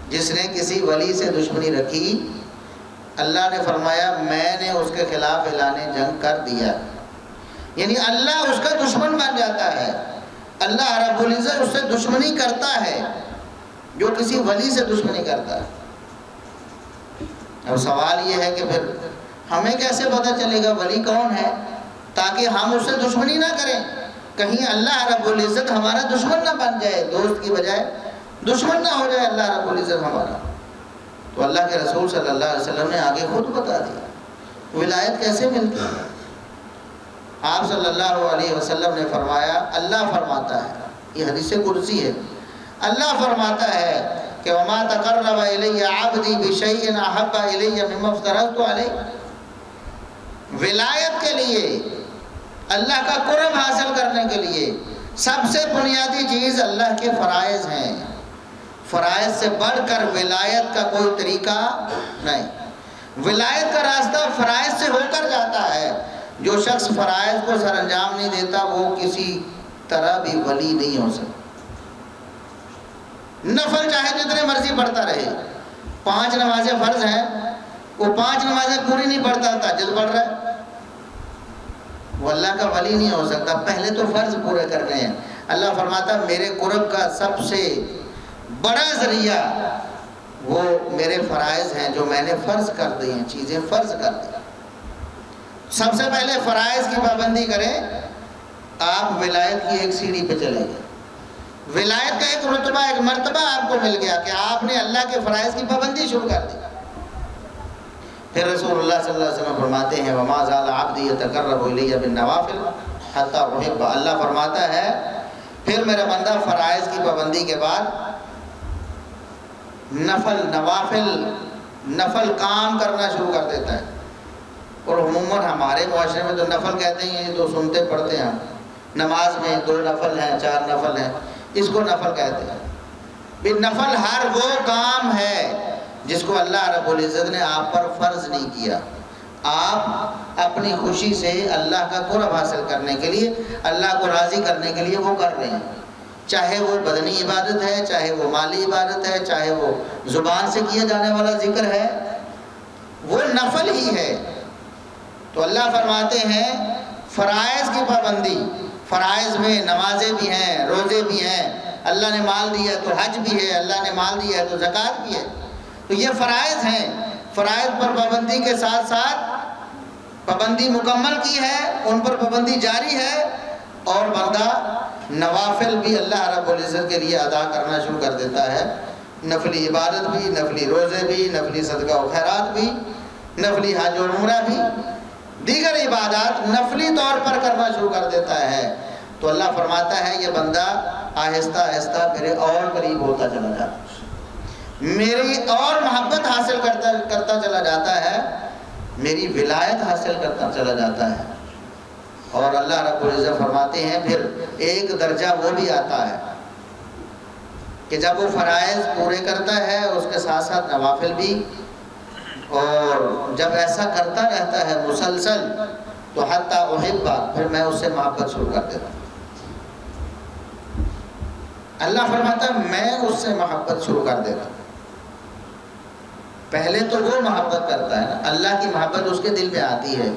جس نے کسی ولی سے دشمنی رکھی، اللہ نے فرمایا میں نے اس کے خلاف اعلان جنگ کر دیا. یعنی اللہ اس کا دشمن بن جاتا ہے. اللہ رب العزت اس سے دشمنی کرتا ہے جو کسی ولی سے دشمنی کرتا ہے. اب سوال یہ ہے کہ پھر ہمیں کیسے پتہ چلے گا ولی کون ہے، تاکہ ہم اس سے دشمنی نہ کریں. کہیں اللہ رب العزت ہمارا دشمن نہ بن جائے، دوست کی بجائے دشمن نہ ہو جائے اللہ رب العزت ہمارا. تو اللہ کے رسول صلی اللہ علیہ وسلم نے آگے خود بتا دیا ولایت کیسے ملتی ہے. آپ صلی اللہ علیہ وسلم نے فرمایا، اللہ فرماتا ہے، یہ حدیث قدسی ہے، اللہ فرماتا ہے کہ وما تقرب الی عبدی بشیء احب الی مما افترضت علیہ. ولایت کے لیے، اللہ کا قرب حاصل کرنے کے لیے سب سے بنیادی چیز اللہ کے فرائض ہیں. فرائض سے بڑھ کر ولایت کا کوئی طریقہ نہیں. ولایت کا راستہ فرائض سے ہو کر جاتا ہے. جو شخص فرائض کو سر انجام نہیں دیتا وہ کسی طرح بھی ولی نہیں ہو سکتا. نفل چاہے جتنے مرضی پڑھتا رہے، 5 نمازیں فرض ہیں، وہ 5 نمازیں پوری نہیں پڑھتا، تہجد پڑھ رہا ہے، وہ اللہ کا ولی نہیں ہو سکتا. پہلے تو فرض پورے کرنے ہیں. اللہ فرماتا میرے قرب کا سب سے بڑا ذریعہ وہ میرے فرائض ہیں جو میں نے فرض کر دی ہیں، چیزیں فرض کر دی. سب سے پہلے فرائض کی پابندی کریں، آپ ولایت کی ایک سیڑھی پہ چلے گئے. ولایت کا ایک رتبہ، ایک مرتبہ آپ کو مل گیا کہ آپ نے اللہ کے فرائض کی پابندی شروع کر دی. پھر رسول اللہ صلی اللہ علیہ وسلم فرماتے ہیں وما زال عبدی یتقرب الی بالنوافل حتی احبہ. اللہ فرماتا ہے پھر میرا بندہ فرائض کی پابندی کے بعد نفل کام کرنا شروع کر دیتا ہے. اور عموماً ہمارے معاشرے میں تو نفل کہتے ہیں تو سنتے پڑھتے ہیں، نماز میں 2 نفل ہیں، 4 نفل ہیں، اس کو نفل کہتے ہیں. نفل ہر وہ کام ہے جس کو اللہ رب العزت نے آپ پر فرض نہیں کیا. آپ اپنی خوشی سے اللہ کا قرب حاصل کرنے کے لیے، اللہ کو راضی کرنے کے لیے وہ کر رہے ہیں. چاہے وہ بدنی عبادت ہے، چاہے وہ مالی عبادت ہے، چاہے وہ زبان سے کیا جانے والا ذکر ہے، وہ نفل ہی ہے. تو اللہ فرماتے ہیں فرائض کی پابندی. فرائض میں نمازیں بھی ہیں، روزے بھی ہیں، اللہ نے مال دیا تو حج بھی ہے، اللہ نے مال دیا ہے تو زکوٰۃ بھی ہے. تو یہ فرائض ہیں. فرائض پر پابندی کے ساتھ ساتھ پابندی مکمل کی ہے، ان پر پابندی جاری ہے، اور بندہ نوافل بھی اللہ رب العزت کے لیے ادا کرنا شروع کر دیتا ہے. نفلی عبادت بھی، نفلی روزے بھی، نفلی صدقہ و خیرات بھی، نفلی حج و عمرہ بھی، دیگر عبادات نفلی طور پر کرنا شروع کر دیتا ہے. تو اللہ فرماتا ہے یہ بندہ آہستہ آہستہ میرے اور قریب ہوتا چلا جاتا ہے، میری اور محبت حاصل کرتا چلا جاتا ہے، میری ولایت حاصل کرتا چلا جاتا ہے. اور اللہ رب العزت فرماتے ہیں پھر ایک درجہ وہ بھی آتا ہے کہ جب وہ فرائض پورے کرتا ہے اس کے ساتھ ساتھ نوافل بھی، اور جب ایسا کرتا رہتا ہے مسلسل تو حتی احبہ، پھر میں اس سے محبت شروع کر دیتا ہوں. اللہ فرماتا ہے میں اس سے محبت شروع کر دیتا ہوں. پہلے تو وہ محبت کرتا ہے نا، اللہ کی محبت اس کے دل میں آتی ہے.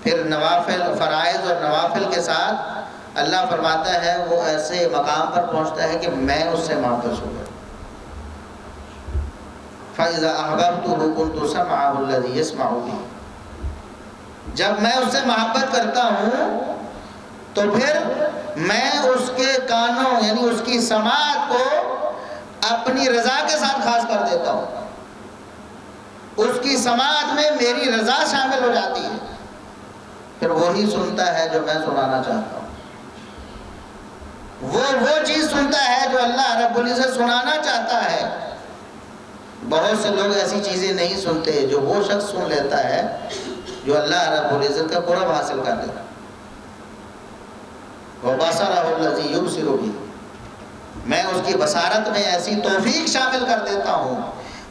پھر نوافل، فرائض اور نوافل کے ساتھ اللہ فرماتا ہے وہ ایسے مقام پر پہنچتا ہے کہ میں اس سے محبت شروع کرتا ہوں. فَإِذَا أَحْبَبْتُهُ كُنْتُ سَمْعَهُ الَّذِي يَسْمَعُ بِهِ. جب میں اس سے محبت کرتا ہوں تو پھر میں اس کے کانوں یعنی اس کی سماعت کو اپنی رضا کے ساتھ خاص کر دیتا ہوں. اس کی سماعت میں میری رضا شامل ہو جاتی ہے، پھر وہی سنتا ہے جو میں سنانا چاہتا ہوں. وہ چیز سنتا ہے جو اللہ رب العزت سنانا چاہتا ہے. بہت سے لوگ ایسی چیزیں نہیں سنتے جو وہ شخص سن لیتا ہے جو اللہ رب العزت کا قرب حاصل کر لیتا. وَبَصَرَهُ الَّذِي يُبْصِرُ بِهِ، میں اس کی بصارت میں ایسی توفیق شامل کر دیتا ہوں،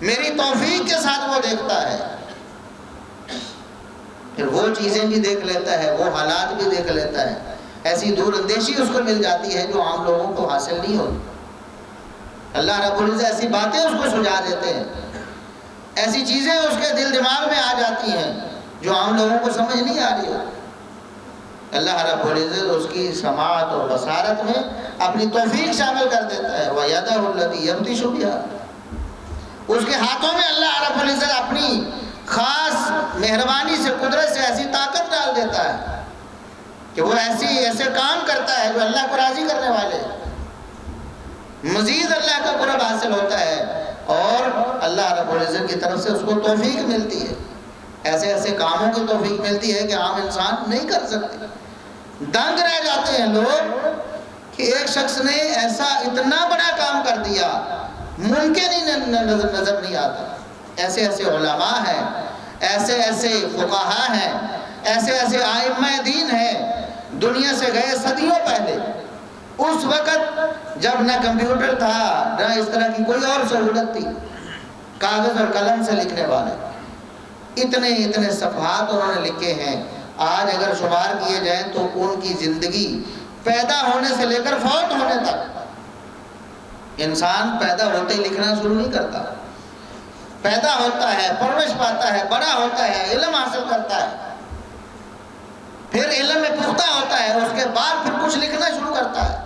میری توفیق کے ساتھ وہ دیکھتا ہے. پھر وہ چیزیں بھی دیکھ لیتا ہے، وہ حالات بھی دیکھ لیتا ہے. ایسی دور اندیشی اس کو مل جاتی ہے جو عام لوگوں کو حاصل نہیں ہوتی. اللہ رب العزت ایسی باتیں اس کو سجا دیتے ہیں، ایسی چیزیں اس کے دل دماغ میں آ جاتی ہیں جو عام لوگوں کو سمجھ نہیں آ رہی ہوتی. اللہ رب العزت اس کی سماعت اور بصارت میں اپنی توفیق شامل کر دیتا ہے. وَيَدَهُ الَّتِي يَبْطِشُ بِهَا، اس کے ہاتھوں میں اللہ رب العزت اپنی خاص مہربانی سے، قدرت سے ایسی طاقت ڈال دیتا ہے کہ وہ ایسے کام کرتا ہے جو اللہ کو راضی کرنے والے. مزید اللہ کا قرب حاصل ہوتا ہے اور اللہ رب العزت کی طرف سے اس کو توفیق ملتی ہے. ایسے کاموں کی توفیق ملتی ہے کہ عام انسان نہیں کر سکتے. دنگ رہ جاتے ہیں لوگ کہ ایک شخص نے ایسا اتنا بڑا کام کر دیا، ممکن ہی نظر نہیں آتا. ایسے علماء ہیں، ایسے فقہاء ہیں، ایسے ائمہ دین ہیں، دنیا سے گئے صدیوں پہلے. اس وقت جب نہ کمپیوٹر تھا، نہ اس طرح کی کوئی اور سہولت تھی، کاغذ اور قلم سے لکھنے والے اتنے صفحات انہوں نے لکھے ہیں. آج اگر شمار کیے جائیں تو ان کی زندگی پیدا ہونے سے لے کر فوت ہونے تک، انسان پیدا ہوتے ہی لکھنا شروع نہیں کرتا. پیدا ہوتا ہے، پرورش پاتا ہے، بڑا ہوتا ہے، علم حاصل کرتا ہے، پھر علم میں پختہ ہوتا ہے، اس کے بعد پھر کچھ لکھنا شروع کرتا ہے،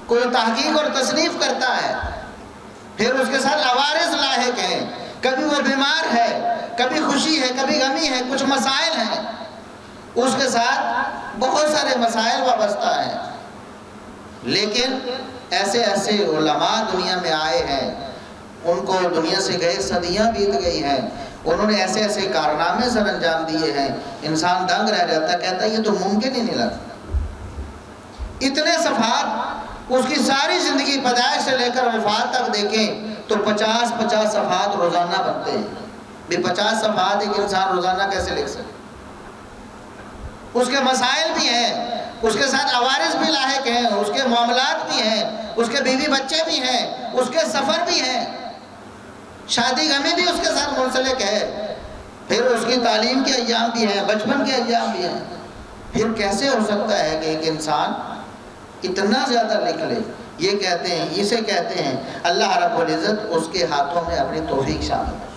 کوئی تحقیق اور تصنیف کرتا ہے. پھر اس کے ساتھ عوارض لاحق ہیں، کبھی وہ بیمار ہے، کبھی خوشی ہے، کبھی غمی ہے، کچھ مسائل ہیں، اس کے ساتھ بہت سارے مسائل وابستہ ہیں. لیکن ایسے علماء دنیا میں آئے ہیں، ان کو دنیا سے گئے صدیاں بیت گئی ہیں، انہوں نے ایسے کارنامے سر انجام دیے ہیں. انسان دنگ رہ جاتا، کہتا ہے یہ تو ممکن ہی نہیں لگتا. اتنے صفحات، اس کی ساری زندگی پیدائش سے لے کر وفات تک دیکھیں تو 50 صفحات روزانہ بنتے ہیں. بھی 50 صفحات ایک انسان روزانہ کیسے لکھ سکے؟ اس کے مسائل بھی ہیں، اس کے ساتھ عوارض بھی لاحق ہیں، اس کے معاملات بھی ہیں، اس کے بیوی بچے بھی ہیں، اس کے سفر بھی ہیں، شادی غمی بھی اس کے ساتھ منسلک ہے، پھر اس کی تعلیم کے ایام بھی ہیں، بچپن کے ایام بھی ہیں. پھر کیسے ہو سکتا ہے کہ ایک انسان اتنا زیادہ لکھ لے؟ اسے کہتے ہیں اللہ رب العزت اس کے ہاتھوں میں اپنی توفیق شامل ہے.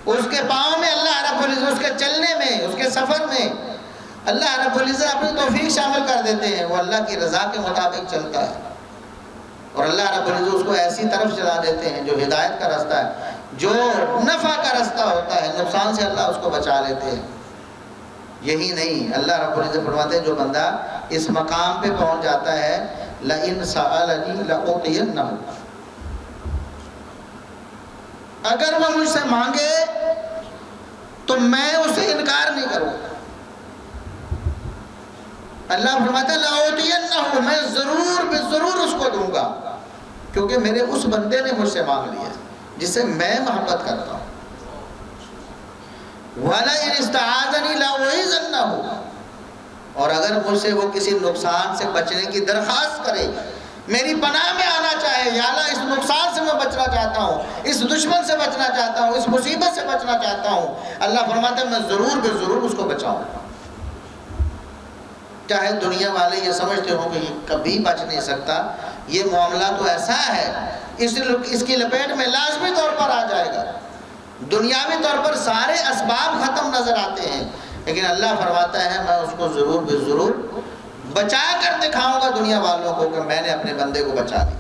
اس کے پاؤں میں اللہ رب العزت، اس کے چلنے میں، اس کے سفر میں اللہ رب العزت اپنی توفیق شامل کر دیتے ہیں. وہ اللہ کی رضا کے مطابق چلتا ہے اور اللہ رب العزت اس کو ایسی طرف چلا دیتے ہیں جو ہدایت کا رستہ ہے، جو نفع کا رستہ ہوتا ہے، نقصان سے اللہ اس کو بچا لیتے ہیں. یہی نہیں، اللہ رب العزت فرماتے ہیں جو بندہ اس مقام پہ پہنچ جاتا ہے لَإِنْ سَأَلَنِي لَأُعْطِيَنَّهُ، اگر وہ مجھ سے مانگے تو میں اسے انکار نہیں کروں. اللہ فرماتا ہے لَأُعْطِيَنَّهُ، میں ضرور اس کو دوں گا، کیونکہ میرے اس بندے نے مجھ سے مانگ لیا جس سے میں محبت کرتا ہوں. وَلَئِنِ اسْتَعَاذَنِي لَأُعِيذَنَّهُ، اور اگر مجھ سے وہ کسی نقصان سے بچنے کی درخواست کرے، میری پناہ میں آنا چاہے، یا اللہ اس نقصان سے میں بچنا چاہتا ہوں، اس دشمن سے بچنا چاہتا ہوں، اس مصیبت سے بچنا چاہتا ہوں، اللہ فرماتا ہے میں ضرور اس کو بچاؤں. چاہے دنیا والے یہ سمجھتے ہوں کہ یہ کبھی بچ نہیں سکتا، یہ معاملہ تو ایسا ہے، اس کی لپیٹ میں لازمی طور پر آ جائے گا. دنیاوی طور پر سارے اسباب ختم نظر آتے ہیں، لیکن اللہ فرماتا ہے میں اس کو ضرور بچا کر دکھاؤں گا دنیا والوں کو کہ میں نے اپنے بندے کو بچا دیا.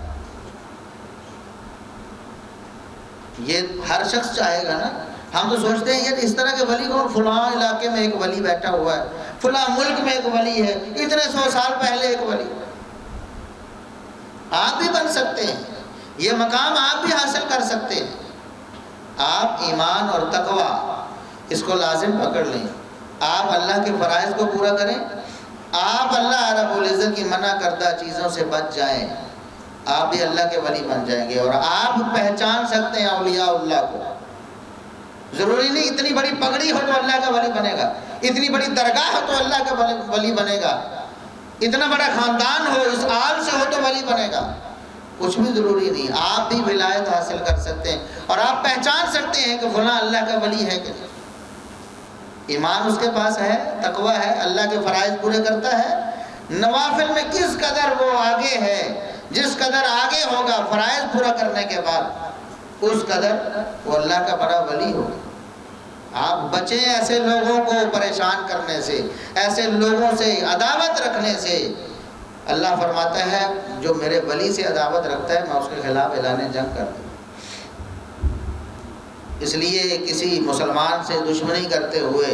یہ ہر شخص چاہے گا نا. ہم تو سوچتے ہیں یہ اس طرح کے ولی کون، فلاں علاقے میں ایک ولی بیٹھا ہوا ہے، فلاں ملک میں ایک ولی ہے، اتنے 100 سال پہلے ایک ولی. آپ بھی بن سکتے ہیں، یہ مقام آپ بھی حاصل کر سکتے ہیں. آپ ایمان اور تقوی اس کو لازم پکڑ لیں، آپ اللہ کے فرائض کو پورا کریں، آپ اللہ رب العزت کی منع کردہ چیزوں سے بچ جائیں، آپ بھی اللہ کے ولی بن جائیں گے اور آپ پہچان سکتے ہیں اولیاء اللہ کو. ضروری نہیں اتنی بڑی پگڑی ہو تو اللہ کا ولی بنے گا، اتنی بڑی درگاہ ہو تو اللہ کا ولی بنے گا، اتنا بڑا خاندان ہو اس آل سے ہو تو ولی بنے گا، کچھ بھی ضروری نہیں. آپ بھی ولایت حاصل کر سکتے ہیں اور آپ پہچان سکتے ہیں کہ فلاں اللہ کا ولی ہے کہ ایمان اس کے پاس ہے، تقوی ہے، اللہ کے فرائض پورے کرتا ہے، نوافل میں کس قدر وہ آگے ہے، جس قدر آگے ہوگا فرائض پورا کرنے کے بعد اس قدر وہ اللہ کا بڑا ولی ہوگا. آپ بچیں ایسے لوگوں کو پریشان کرنے سے، ایسے لوگوں سے عداوت رکھنے سے. اللہ فرماتا ہے جو میرے ولی سے عداوت رکھتا ہے میں اس کے خلاف اعلان جنگ کر دوں. اس لیے کسی مسلمان سے دشمنی کرتے ہوئے،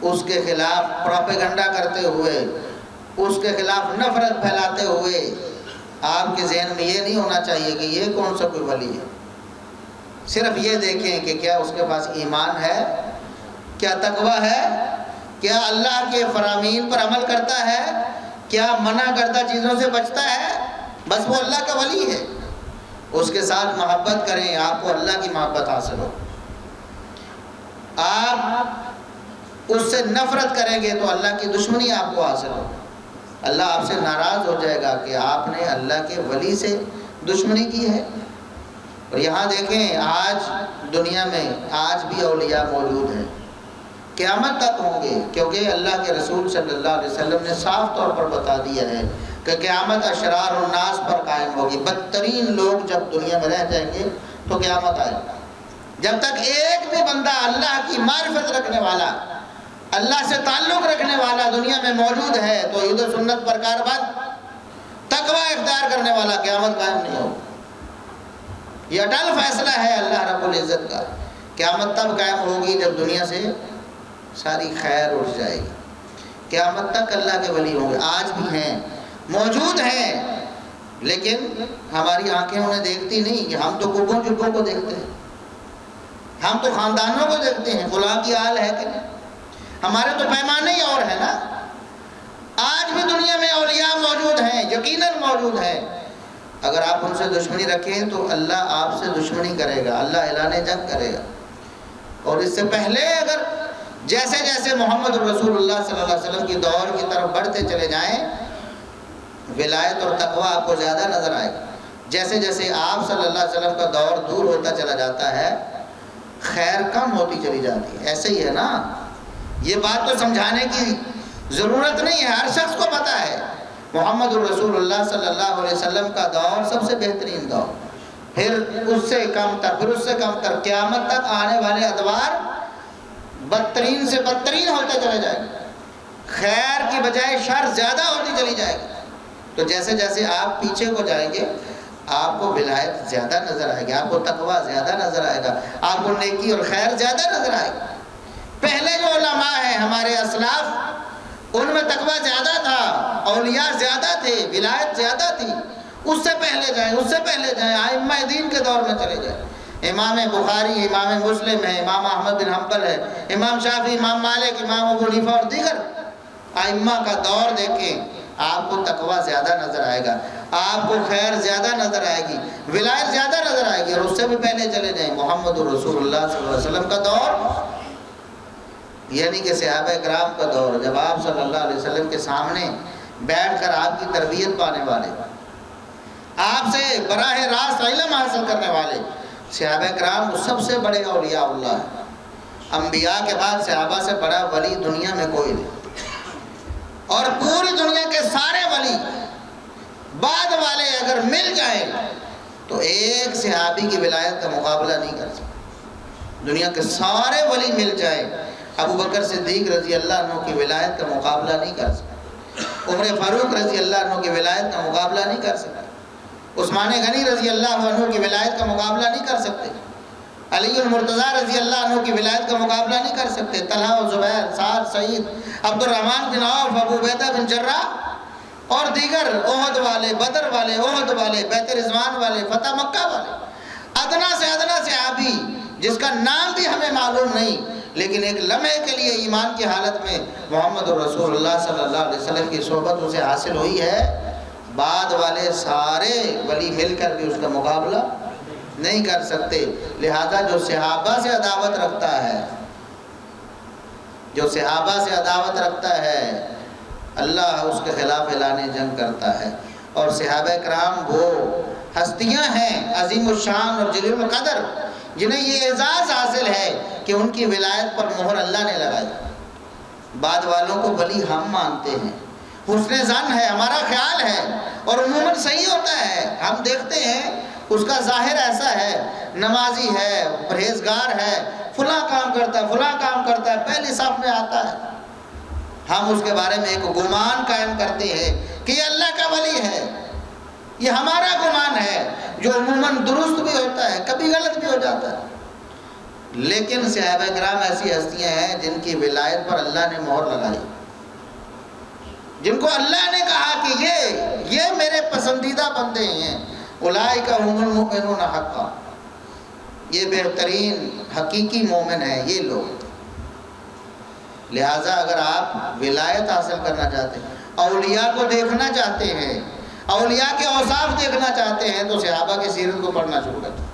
اس کے خلاف پروپیگنڈا کرتے ہوئے، اس کے خلاف نفرت پھیلاتے ہوئے آپ کے ذہن میں یہ نہیں ہونا چاہیے کہ یہ کون سا کوئی ولی ہے. صرف یہ دیکھیں کہ کیا اس کے پاس ایمان ہے، کیا تقوی ہے، کیا اللہ کے فرامین پر عمل کرتا ہے، کیا منع کردہ چیزوں سے بچتا ہے، بس وہ اللہ کا ولی ہے. اس کے ساتھ محبت کریں، آپ کو اللہ کی محبت حاصل ہو. آپ اس سے نفرت کریں گے تو اللہ کی دشمنی آپ کو حاصل ہو. اللہ آپ سے ناراض ہو جائے گا کہ آپ نے اللہ کے ولی سے دشمنی کی ہے. اور یہاں دیکھیں آج دنیا میں آج بھی اولیاء موجود ہیں، قیامت تک ہوں گے، کیونکہ اللہ کے رسول صلی اللہ علیہ وسلم نے صاف طور پر بتا دیا ہے کہ قیامت اشرار الناس پر قائم ہوگی. بدترین لوگ جب دنیا میں رہ جائیں گے تو قیامت آئے گا. جب تک ایک بھی بندہ اللہ کی معرفت رکھنے والا، اللہ سے تعلق رکھنے والا دنیا میں موجود ہے تو توحید و سنت پر کاربند تقوی اختیار کرنے والا قیامت قائم نہیں ہوگا. یہ اٹل فیصلہ ہے اللہ رب العزت کا. قیامت تب قائم ہوگی جب دنیا سے ساری خیر اٹھ جائے گی. قیامت تک اللہ کے ولی ہوں گے، آج بھی ہیں، موجود ہیں، لیکن ہماری آنکھیں انہیں دیکھتی نہیں. ہم تو کبوں چبوں کو دیکھتے ہیں، ہم تو خاندانوں کو دیکھتے ہیں، فلاں کی آل ہے کہ نہیں. ہمارے تو پیمانے ہی اور ہے نا. آج بھی دنیا میں اولیاء موجود ہیں، یقیناً موجود ہیں. اگر آپ ان سے دشمنی رکھیں تو اللہ آپ سے دشمنی کرے گا، اللہ اعلان جنگ کرے گا. اور اس سے پہلے اگر جیسے جیسے محمد رسول اللہ صلی اللہ علیہ وسلم کی دور کی طرف بڑھتے چلے جائیں ولایت اور تقوی آپ کو زیادہ نظر آئے گا. جیسے جیسے آپ صلی اللہ علیہ وسلم کا دور دور ہوتا چلا جاتا ہے خیر کم ہوتی چلی جاتی ہے. ایسے ہی ہے نا. یہ بات تو سمجھانے کی ضرورت نہیں ہے، ہر شخص کو پتہ ہے محمد رسول اللہ صلی اللہ علیہ وسلم کا دور سب سے بہترین دور، پھر اس سے کم تر، پھر اس سے کم تر، قیامت تک آنے والے ادوار بدترین سے بدترین ہوتے چلے جائیں گے. خیر کی بجائے شر زیادہ ہوتی چلی جائے گی. تو جیسے جیسے آپ پیچھے کو جائیں گے آپ کو ولایت زیادہ نظر آئے گی، آپ کو تقوی زیادہ نظر آئے گا، آپ کو نیکی اور خیر زیادہ نظر آئے گی. پہلے جو علماء ہیں ہمارے اسلاف، ان میں تقوی زیادہ تھا، اولیاء زیادہ تھے، ولایت زیادہ تھی. اس سے پہلے جائیں، اس سے پہلے جائیں، ائمہ دین کے دور میں چلے جائیں. امام بخاری، امام مسلم ہے، امام احمد بن حنبل ہے، امام شافعی، امام مالک، امام ابو حنیفہ اور دیگر ائمہ کا دور دیکھیں، آپ کو تقوی زیادہ نظر آئے گا، آپ کو خیر زیادہ نظر آئے گی، ولایت زیادہ نظر آئے گی. اور اس سے بھی پہلے چلے جائیں محمد رسول اللہ صلی اللہ علیہ وسلم کا دور، یعنی کہ صحابہ کرام کا دور، جب آپ صلی اللہ علیہ وسلم کے سامنے بیٹھ کر آپ کی تربیت پانے والے، آپ سے براہ راست علم حاصل کرنے والے صحابہ کرام سب سے بڑے اولیاء اللہ ہیں. انبیاء کے بعد صحابہ سے بڑا ولی دنیا میں کوئی نہیں. اور پوری دنیا کے سارے ولی بعد والے اگر مل جائیں تو ایک صحابی کی ولایت کا مقابلہ نہیں کر سکتے. دنیا کے سارے ولی مل جائیں، ابو بکر صدیق رضی اللہ عنہ کی ولایت کا مقابلہ نہیں کر سکتے، عمر فاروق رضی اللہ عنہ کی ولایت کا مقابلہ نہیں کر سکتے، عثمان غنی رضی اللہ عنہ کی ولایت کا مقابلہ نہیں کر سکتے، علی المرتضیٰ رضی اللہ عنہ کی ولایت کا مقابلہ نہیں کر سکتے، طلحہ و زبیر، سعد، سعید، عبد الرحمن بن عوف، ابو عبیدہ بن جراح اور دیگر احد والے، بدر والے، احد والے، بیت رضوان والے، فتح مکہ والے، ادنا سے ادنا صحابی جس کا نام بھی ہمیں معلوم نہیں لیکن ایک لمحے کے لیے ایمان کی حالت میں محمد رسول اللہ صلی اللہ علیہ وسلم کی صحبت اسے حاصل ہوئی ہے، بعد والے سارے ولی مل کر بھی اس کا مقابلہ نہیں کر سکتے۔ لہذا جو صحابہ سے عداوت رکھتا ہے، جو صحابہ سے عداوت رکھتا ہے، اللہ اس کے خلاف اعلان جنگ کرتا ہے۔ اور صحابہ کرام وہ ہستیاں ہیں عظیم الشان اور جلیل القدر جنہیں یہ اعزاز حاصل ہے کہ ان کی ولایت پر مہر اللہ نے لگائی۔ بعد والوں کو ولی ہم مانتے ہیں، حسن ظن ہے، ہمارا خیال ہے، اور عموماً صحیح ہوتا ہے۔ ہم دیکھتے ہیں اس کا ظاہر ایسا ہے، نمازی ہے، پرہیزگار ہے، فلاں کام کرتا ہے، فلاں کام کرتا ہے، پہلی صف میں آتا ہے۔ ہم اس کے بارے میں ایک گمان قائم کرتے ہیں کہ یہ اللہ کا ولی ہے۔ یہ ہمارا گمان ہے جو عموماً درست بھی ہوتا ہے، کبھی غلط بھی ہو جاتا ہے۔ لیکن صحابہ کرام ایسی ہستیاں ہیں جن کی ولایت پر اللہ نے مہر لگائی، جن کو اللہ نے کہا کہ یہ میرے پسندیدہ بندے ہیں، اولئک هم المؤمنون حقا، یہ بہترین حقیقی مومن ہیں یہ لوگ۔ لہٰذا اگر آپ ولایت حاصل کرنا چاہتے ہیں، اولیاء کو دیکھنا چاہتے ہیں، اولیاء کے اوصاف دیکھنا چاہتے ہیں، تو صحابہ کی سیرت کو پڑھنا شروع کریں۔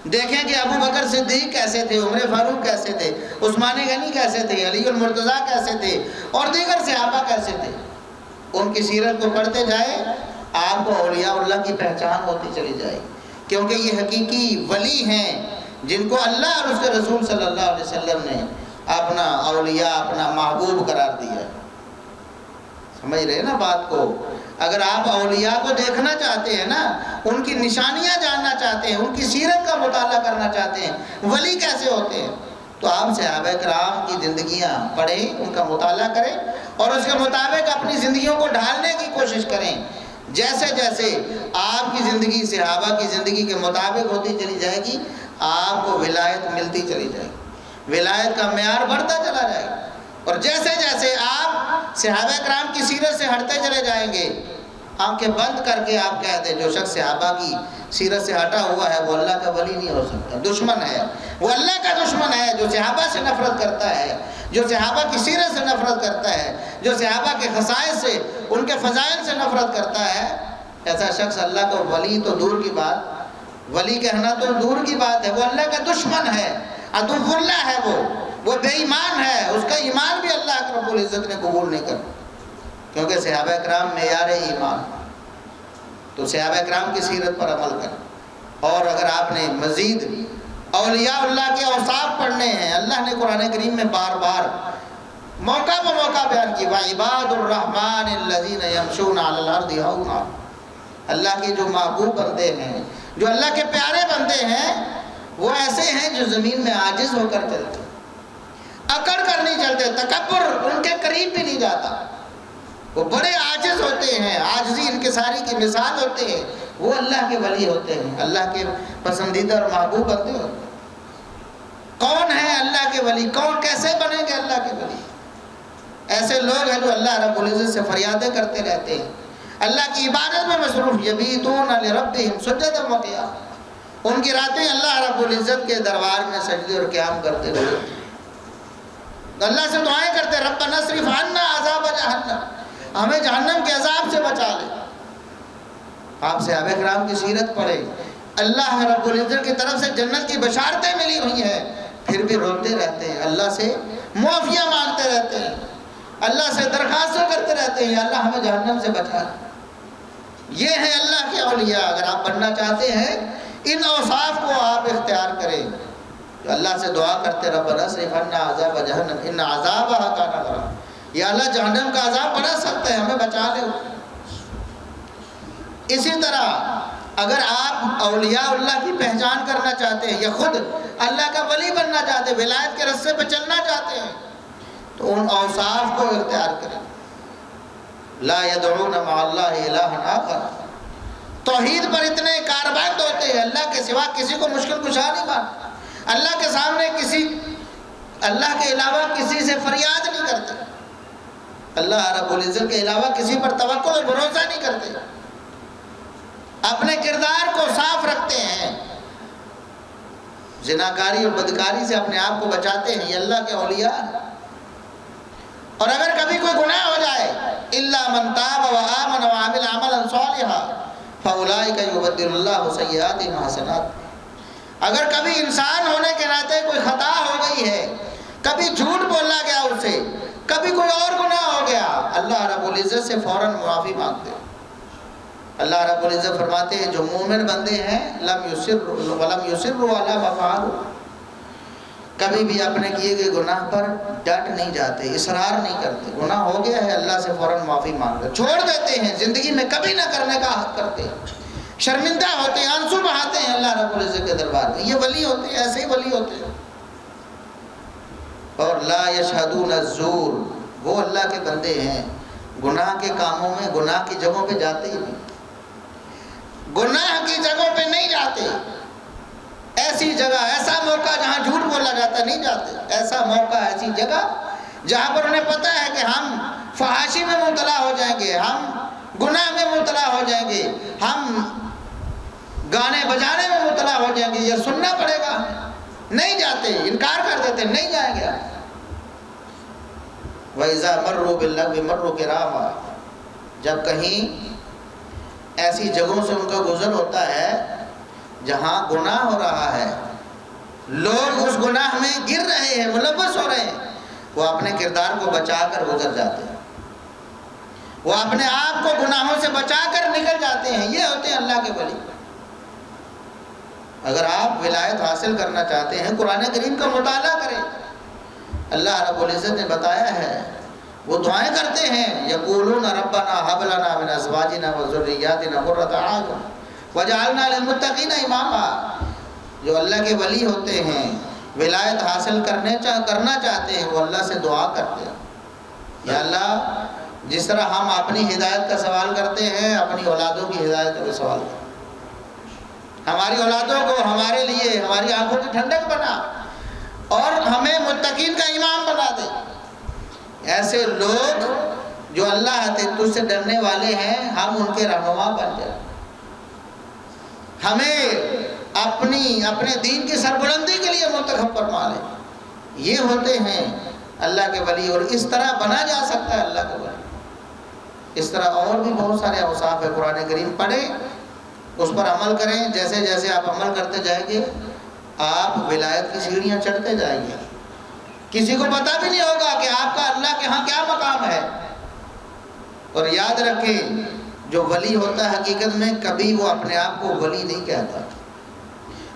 دیکھیں کہ ابو بکر صدیق کیسے تھے، عمر فاروق کیسے تھے، عثمان غنی کیسے تھے، علی المرتضیٰ کیسے تھے، اور دیگر صحابہ کیسے تھے۔ ان کی سیرت کو پڑھتے جائیں، آپ کو اولیاء اللہ کی پہچان ہوتی چلی جائے، کیونکہ یہ حقیقی ولی ہیں جن کو اللہ اور اس کے رسول صلی اللہ علیہ وسلم نے اپنا اولیاء، اپنا محبوب قرار دیا ہے۔ سمجھ رہے نا بات کو؟ اگر آپ اولیاء کو دیکھنا چاہتے ہیں نا، ان کی نشانیاں جاننا چاہتے ہیں، ان کی سیرت کا مطالعہ کرنا چاہتے ہیں، ولی کیسے ہوتے ہیں، تو آپ صحابہ کرام کی زندگیاں پڑھیں، ان کا مطالعہ کریں، اور اس کے مطابق اپنی زندگیوں کو ڈھالنے کی کوشش کریں۔ جیسے جیسے آپ کی زندگی صحابہ کی زندگی کے مطابق ہوتی چلی جائے گی، آپ کو ولایت ملتی چلی جائے گی، ولایت کا معیار بڑھتا چلا جائے گا۔ اور جیسے جیسے آپ صحابہ کرام کی سیرت سے ہٹتے چلے جائیں گے، آنکھیں بند کر کے آپ کہہ دیں جو شخص صحابہ کی سیرت سے ہٹا ہوا ہے وہ اللہ کا ولی نہیں ہو سکتا، دشمن ہے، وہ اللہ کا دشمن ہے۔ جو صحابہ سے نفرت کرتا ہے، جو صحابہ کی سیرت سے نفرت کرتا ہے، جو صحابہ کے خصائص سے، ان کے فضائل سے نفرت کرتا ہے، ایسا شخص اللہ کو ولی تو دور کی بات، ولی کہنا تو دور کی بات ہے، وہ اللہ کا دشمن ہے، عدو اللہ ہے، وہ بے ایمان ہے، اس کا ایمان بھی اللہ رب العزت نے قبول نہیں کرا، کیونکہ صحابہ کرام معیار ایمان۔ تو صحابہ کرام کی سیرت پر عمل کریں۔ اور اگر آپ نے مزید اولیاء اللہ کے اوصاف پڑھنے ہیں، اللہ نے قرآن کریم میں بار بار موقع پہ موقع بیان کی، وَعِبَادُ الرَّحْمَنِ الَّذِينَ يَمْشُونَ عَلَى الْأَرْضِ هَوْنًا، اللہ کے جو محبوب بندے ہیں، جو اللہ کے پیارے بندے ہیں، وہ ایسے ہیں جو زمین میں عاجز ہو کر چلتے، اکڑ کر نہیں چلتے، تکبر ان کے قریب بھی نہیں جاتا، وہ بڑے عاجز ہوتے ہیں، عاجزی انکساری کی مثال ہوتے ہیں، وہ اللہ کے ولی ہوتے ہیں، اللہ کے پسندیدہ اور محبوب بندے ہوتے ہیں۔ کون ہے اللہ کے ولی؟ کون کیسے بنیں گے اللہ کے ولی؟ ایسے لوگ ہیں جو اللہ رب العزت سے فریادیں کرتے رہتے ہیں، اللہ کی عبادت میں مصروف، یبیتون لربہم سجدا وقیاما، ان کی راتیں اللہ رب العزت کے دربار میں سجدے اور قیام کرتے رہتے ہیں، اللہ سے دعائیں کرتے، ربنا اصرف عنا عذاب جہنم، ہمیں جہنم کے عذاب سے بچا لے۔ آپ صحابہ کرام کی سیرت پڑھیں، اللہ رب العزت کی طرف سے جنت کی بشارتیں ملی ہوئی ہیں، پھر بھی روتے رہتے ہیں، اللہ سے معافیاں مانگتے رہتے ہیں، اللہ سے درخواستیں کرتے رہتے ہیں، اللہ ہمیں جہنم سے بچا لے۔ یہ ہے اللہ کے اولیاء۔ اگر آپ بننا چاہتے ہیں، ان اوصاف کو آپ اختیار کریں، تو اللہ سے دعا کرتے، ربنا اصرف عنا عذاب جہنم ان عذابها کان غراما، یا اللہ جہنم کا عذاب بڑا سخت ہے، ہمیں بچا لے۔ اسی طرح اگر آپ اولیاء اللہ کی پہچان کرنا چاہتے ہیں یا خود اللہ کا ولی بننا چاہتے ہیں، ولایت کے رستے پہ چلنا چاہتے ہیں، تو ان اوصاف کو اختیار کریں۔ لا يدعون مع اللہ الہ آخر، توحید پر اتنے کاربند ہوتے ہیں، اللہ کے سوا کسی کو مشکل کشا نہیں مانتے، اللہ کے سامنے اللہ کے علاوہ کسی سے فریاد نہیں کرتے، اللہ رب العزت کے علاوہ کسی پر توکل اور بھروسہ نہیں کرتے، اپنے کردار کو صاف رکھتے ہیں، زناکاری اور بدکاری سے اپنے آپ کو بچاتے ہیں، یہ اللہ کے اولیاء ہیں۔ اور اگر کبھی کوئی گناہ ہو جائے، الا من تاب وآمن وعمل عملا صالحا فَأُولَٰئِكَ يُبَدِّلُ اللَّهُ سَيِّئَاتِهِمْ حَسَنَاتٍ۔ اگر کبھی انسان ہونے کے ناطے کوئی خطا ہو گئی ہے، کبھی جھوٹ بولا گیا اسے، کبھی کوئی اور گناہ ہو گیا، اللہ رب العزت سے فوراً معافی مانگتے ہیں۔ اللہ رب العزت فرماتے ہیں جو مومن بندے ہیں لَمْ يُصِرُّوا عَلَىٰ مَا فَعَلُوا، کبھی بھی اپنے کیے گئے گناہ پر ڈٹ نہیں جاتے، اصرار نہیں کرتے۔ گناہ ہو گیا ہے اللہ سے فوراً معافی مانگتے، چھوڑ دیتے ہیں، زندگی میں کبھی نہ کرنے کا عہد کرتے ہیں، شرمندہ ہوتے ہیں، آنسو بہاتے ہیں اللہ رب العزت کے دربار میں۔ یہ ولی ہوتے ہیں، ایسے ہی ولی ہوتے ہیں۔ اور لا یشہدون الزور، وہ اللہ کے بندے ہیں گناہ کے کاموں میں، گناہ کی جگہوں پہ جاتے ہی نہیں، گناہ کی جگہوں پہ نہیں جاتے۔ ایسی جگہ، ایسا موقع جہاں جھوٹ بولا جاتا نہیں جاتے، ایسا موقع، ایسی جگہ جہاں پر انہیں پتہ ہے کہ ہم فحاشی میں مبتلا ہو جائیں گے، ہم گناہ میں مبتلا ہو جائیں گے، ہم گانے بجانے میں مبتلا ہو جائیں گے، یہ سننا پڑے گا، نہیں جاتے، انکار کر دیتے، نہیں جائیں گے۔ وَإِذَا مَرُّوا بِاللَّغْوِ مَرُّوا كِرَامًا، جب کہیں ایسی جگہوں سے ان کا گزر ہوتا ہے جہاں گناہ ہو رہا ہے، لوگ اس گناہ میں گر رہے ہیں، ملوث ہو رہے ہیں، وہ اپنے کردار کو بچا کر گزر جاتے ہیں، وہ اپنے آپ کو گناہوں سے بچا کر نکل جاتے ہیں۔ یہ ہوتے ہیں اللہ کے ولی۔ اگر آپ ولایت حاصل کرنا چاہتے ہیں قرآن کریم کا مطالعہ کریں۔ اللہ رب العزت نے بتایا ہے، وہ دعائیں کرتے ہیں، یقولون ربنا هب لنا من ازواجنا وذرياتنا قرۃ اعین وجعلنا للمتقین اماما۔ جو اللہ کے ولی ہوتے ہیں، ولایت حاصل کرنا چاہتے ہیں، وہ اللہ سے دعا کرتے ہیں، یا اللہ جس طرح ہم اپنی ہدایت کا سوال کرتے ہیں، اپنی اولادوں کی ہدایت کا سوال کرتے ہیں، ہماری اولادوں کو ہمارے لیے ہماری آنکھوں کی ٹھنڈک بنا اور ہمیں متقین کا امام بنا دے۔ ایسے لوگ جو اللہ تجھ سے ڈرنے والے ہیں، ہم ان کے رہنما بن جائیں، ہمیں اپنے دین کی سربلندی کے لیے منتخب فرما لیں۔ یہ ہوتے ہیں اللہ کے ولی، اور اس طرح بنا جا سکتا ہے اللہ کے ولی۔ اس طرح اور بھی بہت سارے اوصاف ہے، قرآن کریم پڑھیں، اس پر عمل کریں، جیسے جیسے آپ عمل کرتے جائیں گے آپ ولایت کی سیڑھیاں چڑھتے جائیں گے، کسی کو پتہ بھی نہیں ہوگا کہ آپ کا اللہ کے ہاں کیا مقام ہے۔ اور یاد رکھیں جو ولی ہوتا ہے حقیقت میں کبھی وہ اپنے آپ کو ولی نہیں کہتا،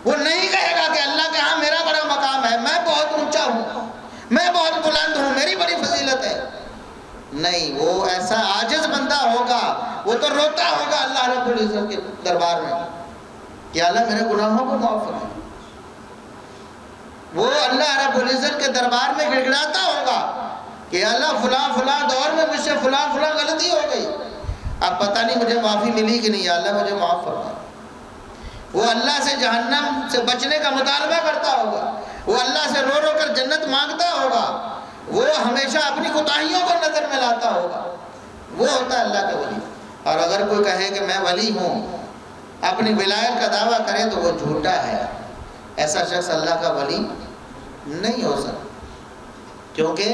وہ نہیں کہے گا کہ اللہ کے ہاں میرا بڑا مقام ہے، میں بہت اونچا ہوں، میں بہت بلند ہوں، میری بڑی فضیلت ہے۔ نہیں، وہ ایسا عاجز بندہ ہوگا، وہ تو روتا ہوگا اللہ رب العزت کے دربار میں کہ اللہ میرے گناہوں کو معاف فرما۔ وہ اللہ رب العزت کے دربار میں گڑگڑاتا ہوگا کہ اللہ فلاں دور میں مجھ سے فلاں غلطی ہو گئی، اب پتہ نہیں مجھے معافی ملی کہ نہیں، یا اللہ مجھے معاف فرما۔ وہ اللہ سے جہنم سے بچنے کا مطالبہ کرتا ہوگا، وہ اللہ سے رو رو کر جنت مانگتا ہوگا، وہ ہمیشہ اپنی کوتاہیوں کو نظر میں لاتا ہوگا۔ وہ ہوتا ہے اللہ کا ولی۔ اور اگر کوئی کہے کہ میں ولی ہوں، اپنی ولایت کا دعویٰ کرے تو وہ جھوٹا ہے، ایسا شخص اللہ کا ولی نہیں ہو سکتا، کیونکہ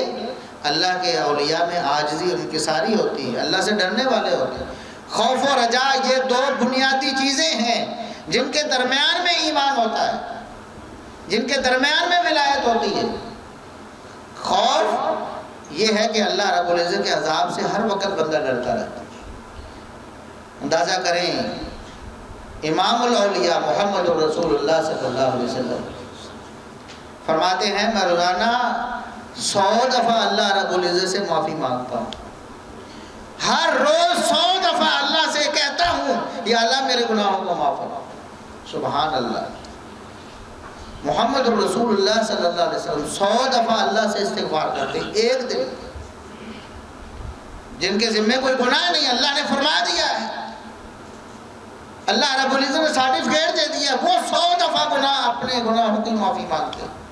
اللہ کے اولیاء میں عاجزی اور انکساری ہوتی ہے، اللہ سے ڈرنے والے ہوتے ہیں۔ خوف و رجا یہ دو بنیادی چیزیں ہیں جن کے درمیان میں ایمان ہوتا ہے، جن کے درمیان میں ولایت ہوتی ہے۔ خوف یہ ہے کہ اللہ رب العزت کے عذاب سے ہر وقت بندہ ڈرتا رہتا ہے۔ اندازہ کریں امام الاولیاء محمد رسول اللہ صلی اللہ علیہ وسلم فرماتے ہیں میں روزانہ 100 دفعہ اللہ رب العزت سے معافی مانگتا ہوں، ہر روز 100 دفعہ اللہ سے کہتا ہوں یا اللہ میرے گناہوں کو معاف فرما۔ سبحان اللہ، محمد رسول اللہ صلی اللہ علیہ وسلم 100 دفعہ اللہ سے استغفار کرتے ہیں ایک دن، جن کے ذمہ کوئی گناہ نہیں، اللہ نے فرما دیا ہے، اللہ رب العزت نے سرٹیفکیٹ دے دیا، وہ 100 دفعہ اپنے گناہوں کی معافی مانگتے ہیں۔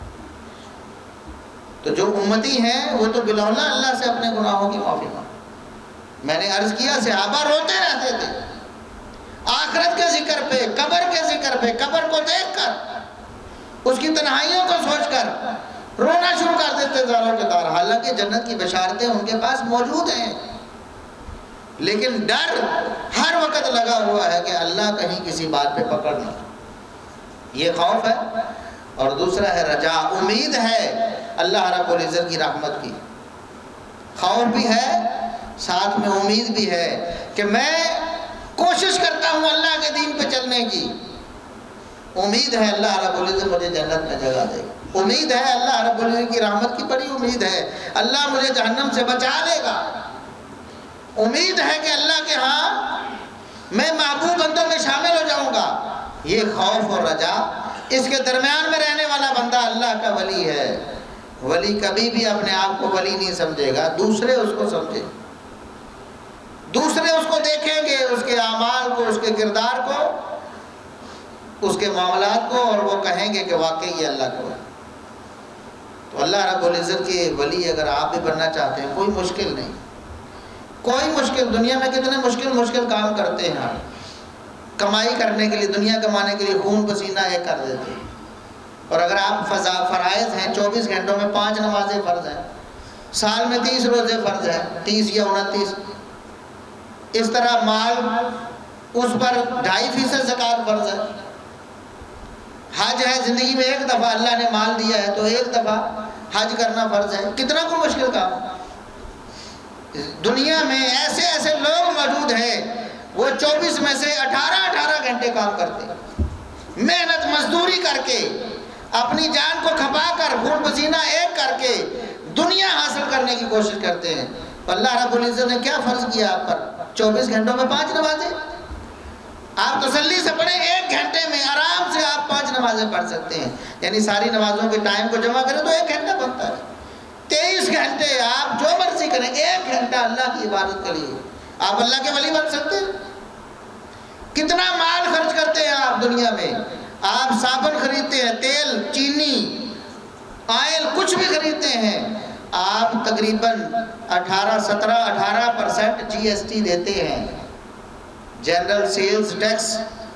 تو جو امتی ہیں وہ تو بلولا اللہ سے اپنے گناہوں کی معافی مانگتے۔ میں نے عرض کیا صحابہ روتے رہتے تھے آخرت کے ذکر پہ، قبر کے ذکر پہ، قبر کو دیکھ کر، اس کی تنہائیوں کو سوچ کر رونا شروع کر دیتے زاروں کے دار، حالانکہ جنت کی بشارتیں ان کے پاس موجود ہیں، لیکن ڈر ہر وقت لگا ہوا ہے کہ اللہ کہیں کسی بات پہ پکڑ نہ، یہ خوف ہے۔ اور دوسرا ہے رجا، امید ہے اللہ رب العزت کی رحمت کی، خوف بھی ہے ساتھ میں امید بھی ہے کہ میں کوشش کرتا ہوں اللہ کے دین پہ چلنے کی، امید ہے اللہ رب العزت مجھے جنت میں جگہ دے گا، امید ہے اللہ رب العزت کی رحمت کی بڑی امید ہے، اللہ مجھے جہنم سے بچا لے گا، امید ہے کہ اللہ کے ہاں میں محبوب بندوں میں شامل ہو جاؤں گا۔ یہ خوف اور رجا، اس کے درمیان میں رہنے والا بندہ اللہ کا ولی ہے۔ ولی کبھی بھی اپنے آپ کو ولی نہیں سمجھے گا، دوسرے اس کو سمجھے، دوسرے اس کو دیکھیں گے، اس کے اعمال کو، اس کے کردار کو، اس کے معاملات کو، اور وہ کہیں گے کہ واقعی یہ اللہ کو ہے۔ تو اللہ رب العزت کے ولی اگر آپ بھی بننا چاہتے ہیں، کوئی مشکل نہیں، کوئی مشکل، دنیا میں کتنے مشکل کام کرتے ہیں ہم، کمائی کرنے کے لیے، دنیا کمانے کے لیے خون پسینہ ایک کر دیتے ہیں، اور اگر آپ فرائض ہیں 24 گھنٹوں میں 5 نمازیں فرض ہیں، سال میں 30 روزے فرض ہیں، 30 یا 29، اس طرح مال اس پر 2.5% زکوٰۃ فرض ہے، حج ہے، زندگی میں ایک دفعہ اللہ نے مال دیا ہے تو ایک دفعہ حج کرنا فرض ہے، کتنا کوئی مشکل کام۔ دنیا میں ایسے ایسے لوگ موجود ہیں، وہ 24 میں سے 18 گھنٹے کام کرتے ہیں، محنت مزدوری کر کے، اپنی جان کو کھپا کر، خون پسینہ ایک کر کے دنیا حاصل کرنے کی کوشش کرتے ہیں۔ اللہ رب العزت نے کیا فرض کیا آپ پر؟ 24 گھنٹوں میں 5 نمازیں، آپ تسلی سے پڑھیں، 1 گھنٹے میں آرام سے آپ 5 نمازیں پڑھ سکتے ہیں، یعنی ساری نمازوں کے ٹائم کو جمع کریں تو 1 گھنٹہ بنتا ہے۔ 23 گھنٹے آپ جو مرضی کریں، 1 گھنٹہ اللہ کی عبادت کے لیے آپ اللہ کے ولی بن سکتے ہیں۔ کتنا مال خرچ کرتے ہیں آپ دنیا میں، آپ صابن خریدتے ہیں، تیل، چینی، آئل، کچھ بھی خریدتے ہیں، آپ تقریباً 18% جی ایس ٹی دیتے ہیں، جنرل سیلز ٹیکس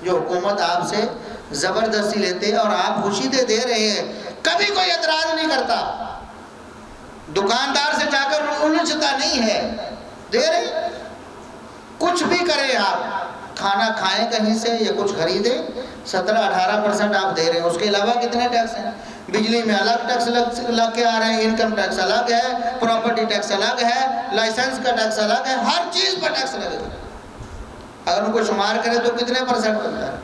جو حکومت آپ سے زبردستی لیتے ہیں، اور آپ خوشی دے رہے ہیں، کبھی کوئی اعتراض نہیں کرتا، دکاندار سے جا کر الجھتا نہیں ہے، دے رہے، کچھ بھی کریں آپ، کھانا کھائیں کہیں سے یا کچھ خریدیں، 17-18% آپ دے رہے ہیں۔ اس کے علاوہ کتنے ٹیکس ہیں؟ بجلی میں الگ ٹیکس لگ کے آ رہے ہیں، انکم ٹیکس الگ ہے، پراپرٹی ٹیکس الگ ہے، لائسنس کا ٹیکس الگ ہے، ہر چیز پر ٹیکس لگے گا۔ اگر ان کو شمار کریں تو کتنے % بنتا ہے؟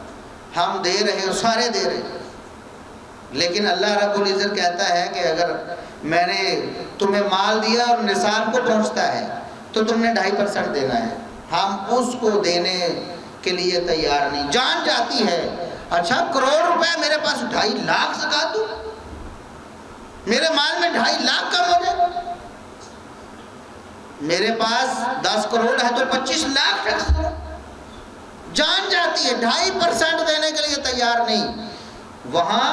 ہم دے رہے ہیں، سارے دے رہے ہیں، لیکن اللہ رب العزت کہتا ہے کہ اگر میں نے تمہیں مال دیا اور نصاب کو پہنچتا ہے تو تم نے 2.5% دینا ہے، ہم اس کو دینے کے لیے تیار نہیں۔ جان جاتی ہے، اچھا 1 کروڑ روپے میرے پاس 2.5 لاکھ زکوٰۃ دوں، میرے مال میں 2.5 لاکھ کم ہو جائے، میرے پاس 10 کروڑ ہے تو 25 لاکھ ٹیکس دوں، جان جاتی ہے، 2.5% دینے کے لیے تیار نہیں، وہاں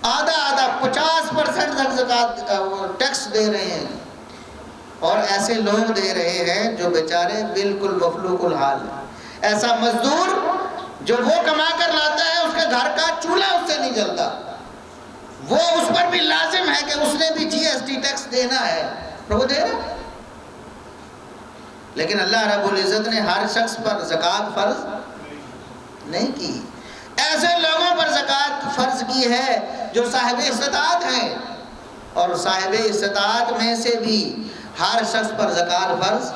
آدھا 50% تک زکوٰۃ ٹیکس دے رہے ہیں، اور ایسے لوگ دے رہے ہیں جو بیچارے بالکل مفلوق الحال ہیں۔ ایسا مزدور جو وہ کما کر لاتا ہے، اس کے گھر کا چولہا اس سے نہیں جلتا، وہ اس پر بھی لازم ہے کہ اس نے بھی جی ایس ٹی ٹیکس دینا ہے، وہ دے رہا ہے۔ لیکن اللہ رب العزت نے ہر شخص پر زکوٰۃ فرض نہیں کی، ایسے لوگوں پر زکوٰۃ فرض کی ہے جو صاحب استطاعت ہیں، اور صاحب استطاعت میں سے بھی ہر شخص پر زکوٰۃ فرض۔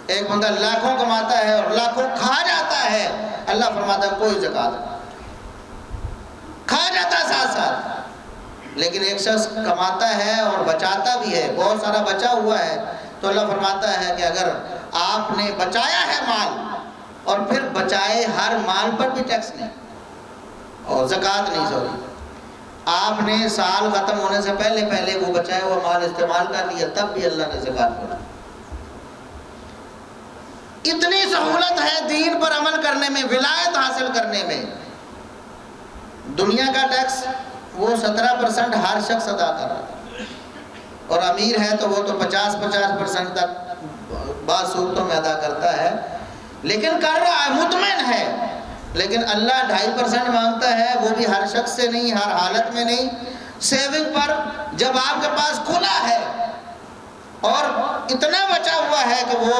ایک بندہ لاکھوں کماتا ہے اور لاکھوں کھا جاتا ہے، اللہ فرماتا ہے کوئی زکوٰۃ نہیں، کھا جاتا ہے ساتھ ساتھ، لیکن ایک شخص کماتا ہے اور بچاتا بھی ہے، بہت سارا بچا ہوا ہے، تو اللہ فرماتا ہے کہ اگر آپ نے بچایا ہے مال اور پھر بچائے ہر مال پر بھی ٹیکس نہیں اور زکوٰۃ نہیں، سوری، آپ نے سال ختم ہونے سے پہلے وہ بچایا ہوا مال استعمال کر لیا، تب بھی اللہ نے زکوٰۃ فرمائی۔ اتنی سہولت ہے دین پر عمل کرنے میں، ولایت حاصل کرنے میں۔ دنیا کا ٹیکس وہ 17% ہر شخص ادا کر رہا ہے، اور امیر ہے تو وہ تو 50% تک بعض صورتوں میں ادا کرتا ہے، لیکن کر رہا ہے، مطمئن ہے۔ لیکن اللہ 2.5% مانگتا ہے، وہ بھی ہر شخص سے نہیں، ہر حالت میں نہیں، سیونگ پر جب آپ کے پاس کھلا ہے اور اتنا بچا ہوا ہے کہ وہ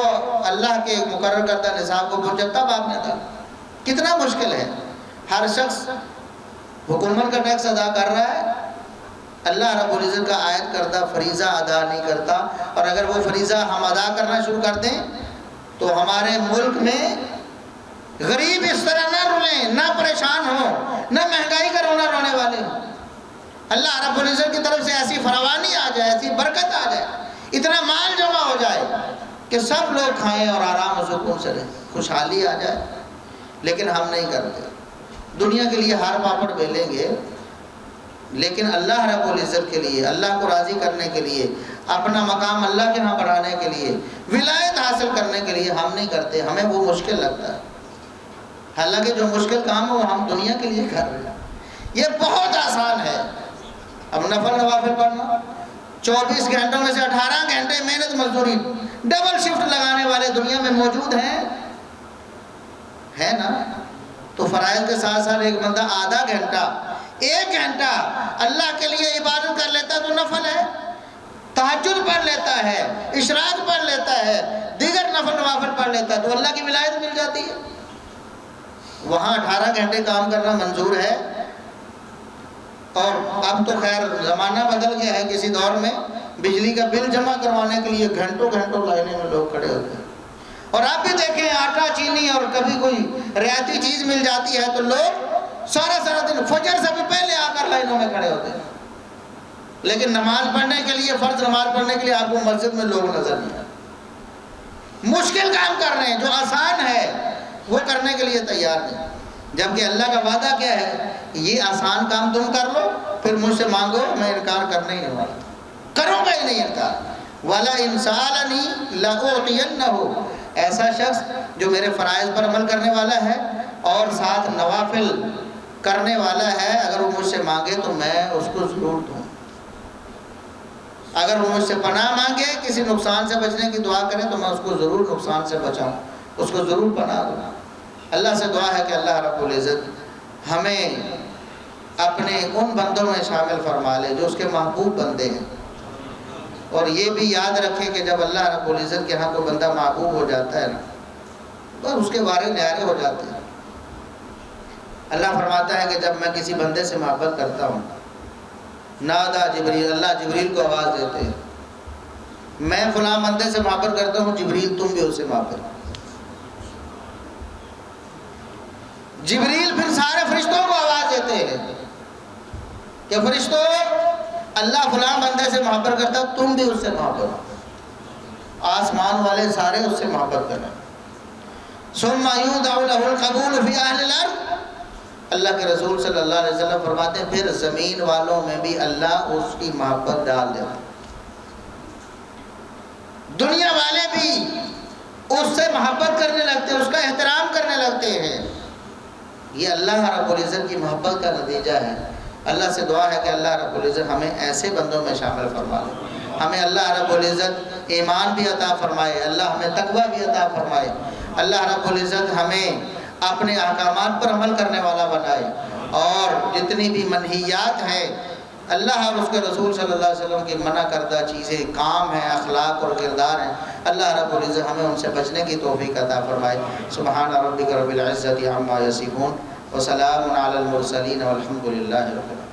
اللہ کے مقرر کردہ نصاب کو پہنچے تب آپ نے تھا. کتنا مشکل ہے. ہر شخص حکومت کا ٹیکس ادا کر رہا ہے, اللہ رب العزت کا عائد کردہ فریضہ ادا نہیں کرتا. اور اگر وہ فریضہ ہم ادا کرنا شروع کر دیں تو ہمارے ملک میں غریب اس طرح نہ رولیں, نہ پریشان ہوں, نہ مہنگائی کا رونا رونے والے ہوں. اللہ رب العزت کی طرف سے ایسی فراوانی آ جائے, ایسی برکت آ جائے, اتنا مال جمع ہو جائے کہ سب لوگ کھائیں اور آرام و سکون سے رہیں, خوشحالی آ جائے. لیکن ہم نہیں کرتے. دنیا کے لیے ہار پاپڑ بیلیں گے, لیکن اللہ رب العزت کے لیے, اللہ کو راضی کرنے کے لیے, اپنا مقام اللہ کے ہاں بڑھانے کے لیے, ولایت حاصل کرنے کے لیے ہم نہیں کرتے. ہمیں وہ مشکل لگتا ہے. حالانکہ جو مشکل کام ہے وہ ہم دنیا کے لیے کر رہے ہیں. یہ بہت آسان ہے. اب نفل نوافل پڑھنا, 24 گھنٹوں میں سے 18 گھنٹے محنت مزدوری, ڈبل شفٹ لگانے والے دنیا میں موجود ہیں, ہے نا. تو فرائض کے ساتھ ساتھ ایک بندہ آدھا گھنٹہ, 1 گھنٹہ اللہ کے لیے عبادت کر لیتا تو نفل ہے. تہجد پڑھ لیتا ہے, اشراق پڑھ لیتا ہے, دیگر نفل نوافل پڑھ لیتا ہے, تو اللہ کی ولایت مل جاتی ہے. وہاں 18 گھنٹے کام کرنا منظور ہے. اور اب تو خیر زمانہ بدل گیا ہے. کسی دور میں بجلی کا بل جمع کروانے کے لیے گھنٹوں گھنٹوں لائنیں میں لوگ کھڑے ہوتے ہیں. اور آپ بھی دیکھیں, آٹا چینی اور کبھی کوئی رعایتی چیز مل جاتی ہے تو لوگ سارا دن فجر سے بھی پہلے آ کر لائنوں میں کھڑے ہوتے ہیں. لیکن نماز پڑھنے کے لیے, فرض نماز پڑھنے کے لیے آپ کو مسجد میں لوگ نظر نہیں آتے. مشکل کام کر رہے ہیں, جو آسان ہے وہ کرنے کے لیے تیار نہیں. جبکہ اللہ کا وعدہ کیا ہے, یہ آسان کام تم کر لو, پھر مجھ سے مانگو, میں انکار کرنے ہی نہیں والا, کروں گا ہی نہیں انکار. وَلَئِنْ سَأَلَنِي لَأُعْطِيَنَّهُ, ایسا شخص جو میرے فرائض پر عمل کرنے والا ہے اور ساتھ نوافل کرنے والا ہے, اگر وہ مجھ سے مانگے تو میں اس کو ضرور دوں. اگر وہ مجھ سے پناہ مانگے, کسی نقصان سے بچنے کی دعا کرے, تو میں اس کو ضرور نقصان سے بچاؤں, اس کو ضرور پناہ دوں. اللہ سے دعا ہے کہ اللہ رب العزت ہمیں اپنے ان بندوں میں شامل فرما لے جو اس کے محبوب بندے ہیں. اور یہ بھی یاد رکھیں کہ جب اللہ رب العزت کے ہاں کوئی بندہ محبوب ہو جاتا ہے نا, تو اس کے بارے نیارے ہو جاتے ہیں. اللہ فرماتا ہے کہ جب میں کسی بندے سے محبت کرتا ہوں, نادا جبریل, اللہ جبریل کو آواز دیتے ہیں, میں فلاں بندے سے محبت کرتا ہوں, جبریل تم بھی اس سے محبت کرو. جبریل پھر سارے فرشتوں کو آواز دیتے ہیں کہ فرشتوں, اللہ فلاں بندے سے محبت کرتا, تم بھی اس سے محبت کرو. آسمان والے سارے اس سے محبت کریں. ثم یودع له القبول فی اہل الارض, اللہ کے رسول صلی اللہ علیہ وسلم فرماتے ہیں پھر زمین والوں میں بھی اللہ اس کی محبت ڈال دیتا. دنیا والے بھی اس سے محبت کرنے لگتے ہیں, اس کا احترام کرنے لگتے ہیں. یہ اللہ رب العزت کی محبت کا نتیجہ ہے. اللہ سے دعا ہے کہ اللہ رب العزت ہمیں ایسے بندوں میں شامل فرما لے. ہمیں اللہ رب العزت ایمان بھی عطا فرمائے, اللہ ہمیں تقویٰ بھی عطا فرمائے. اللہ رب العزت ہمیں اپنے احکامات پر عمل کرنے والا بنائے, اور جتنی بھی منہیات ہیں, اللہ اور اس کے رسول صلی اللہ علیہ وسلم کی منع کردہ چیزیں, کام ہیں, اخلاق اور کردار ہیں, اللہ رب العزت ہمیں ان سے بچنے کی توفیق عطا فرمائے. سبحان ربک رب العزت عما یصفون وسلام علی المرسلین والحمد للہ رب العالمین.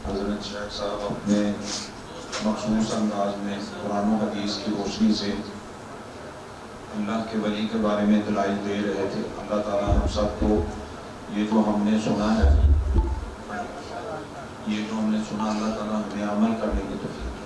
حضرت شیخ صاحب اپنے مخصوص انداز میں قرآن و حدیث کی روشنی سے اللہ کے ولی کے بارے میں دلائل دے رہے تھے. اللہ تعالیٰ ہم سب کو یہ جو ہم نے سنا ہے, اللہ تعالیٰ ہمیں عمل کرنے کی توفیق دے.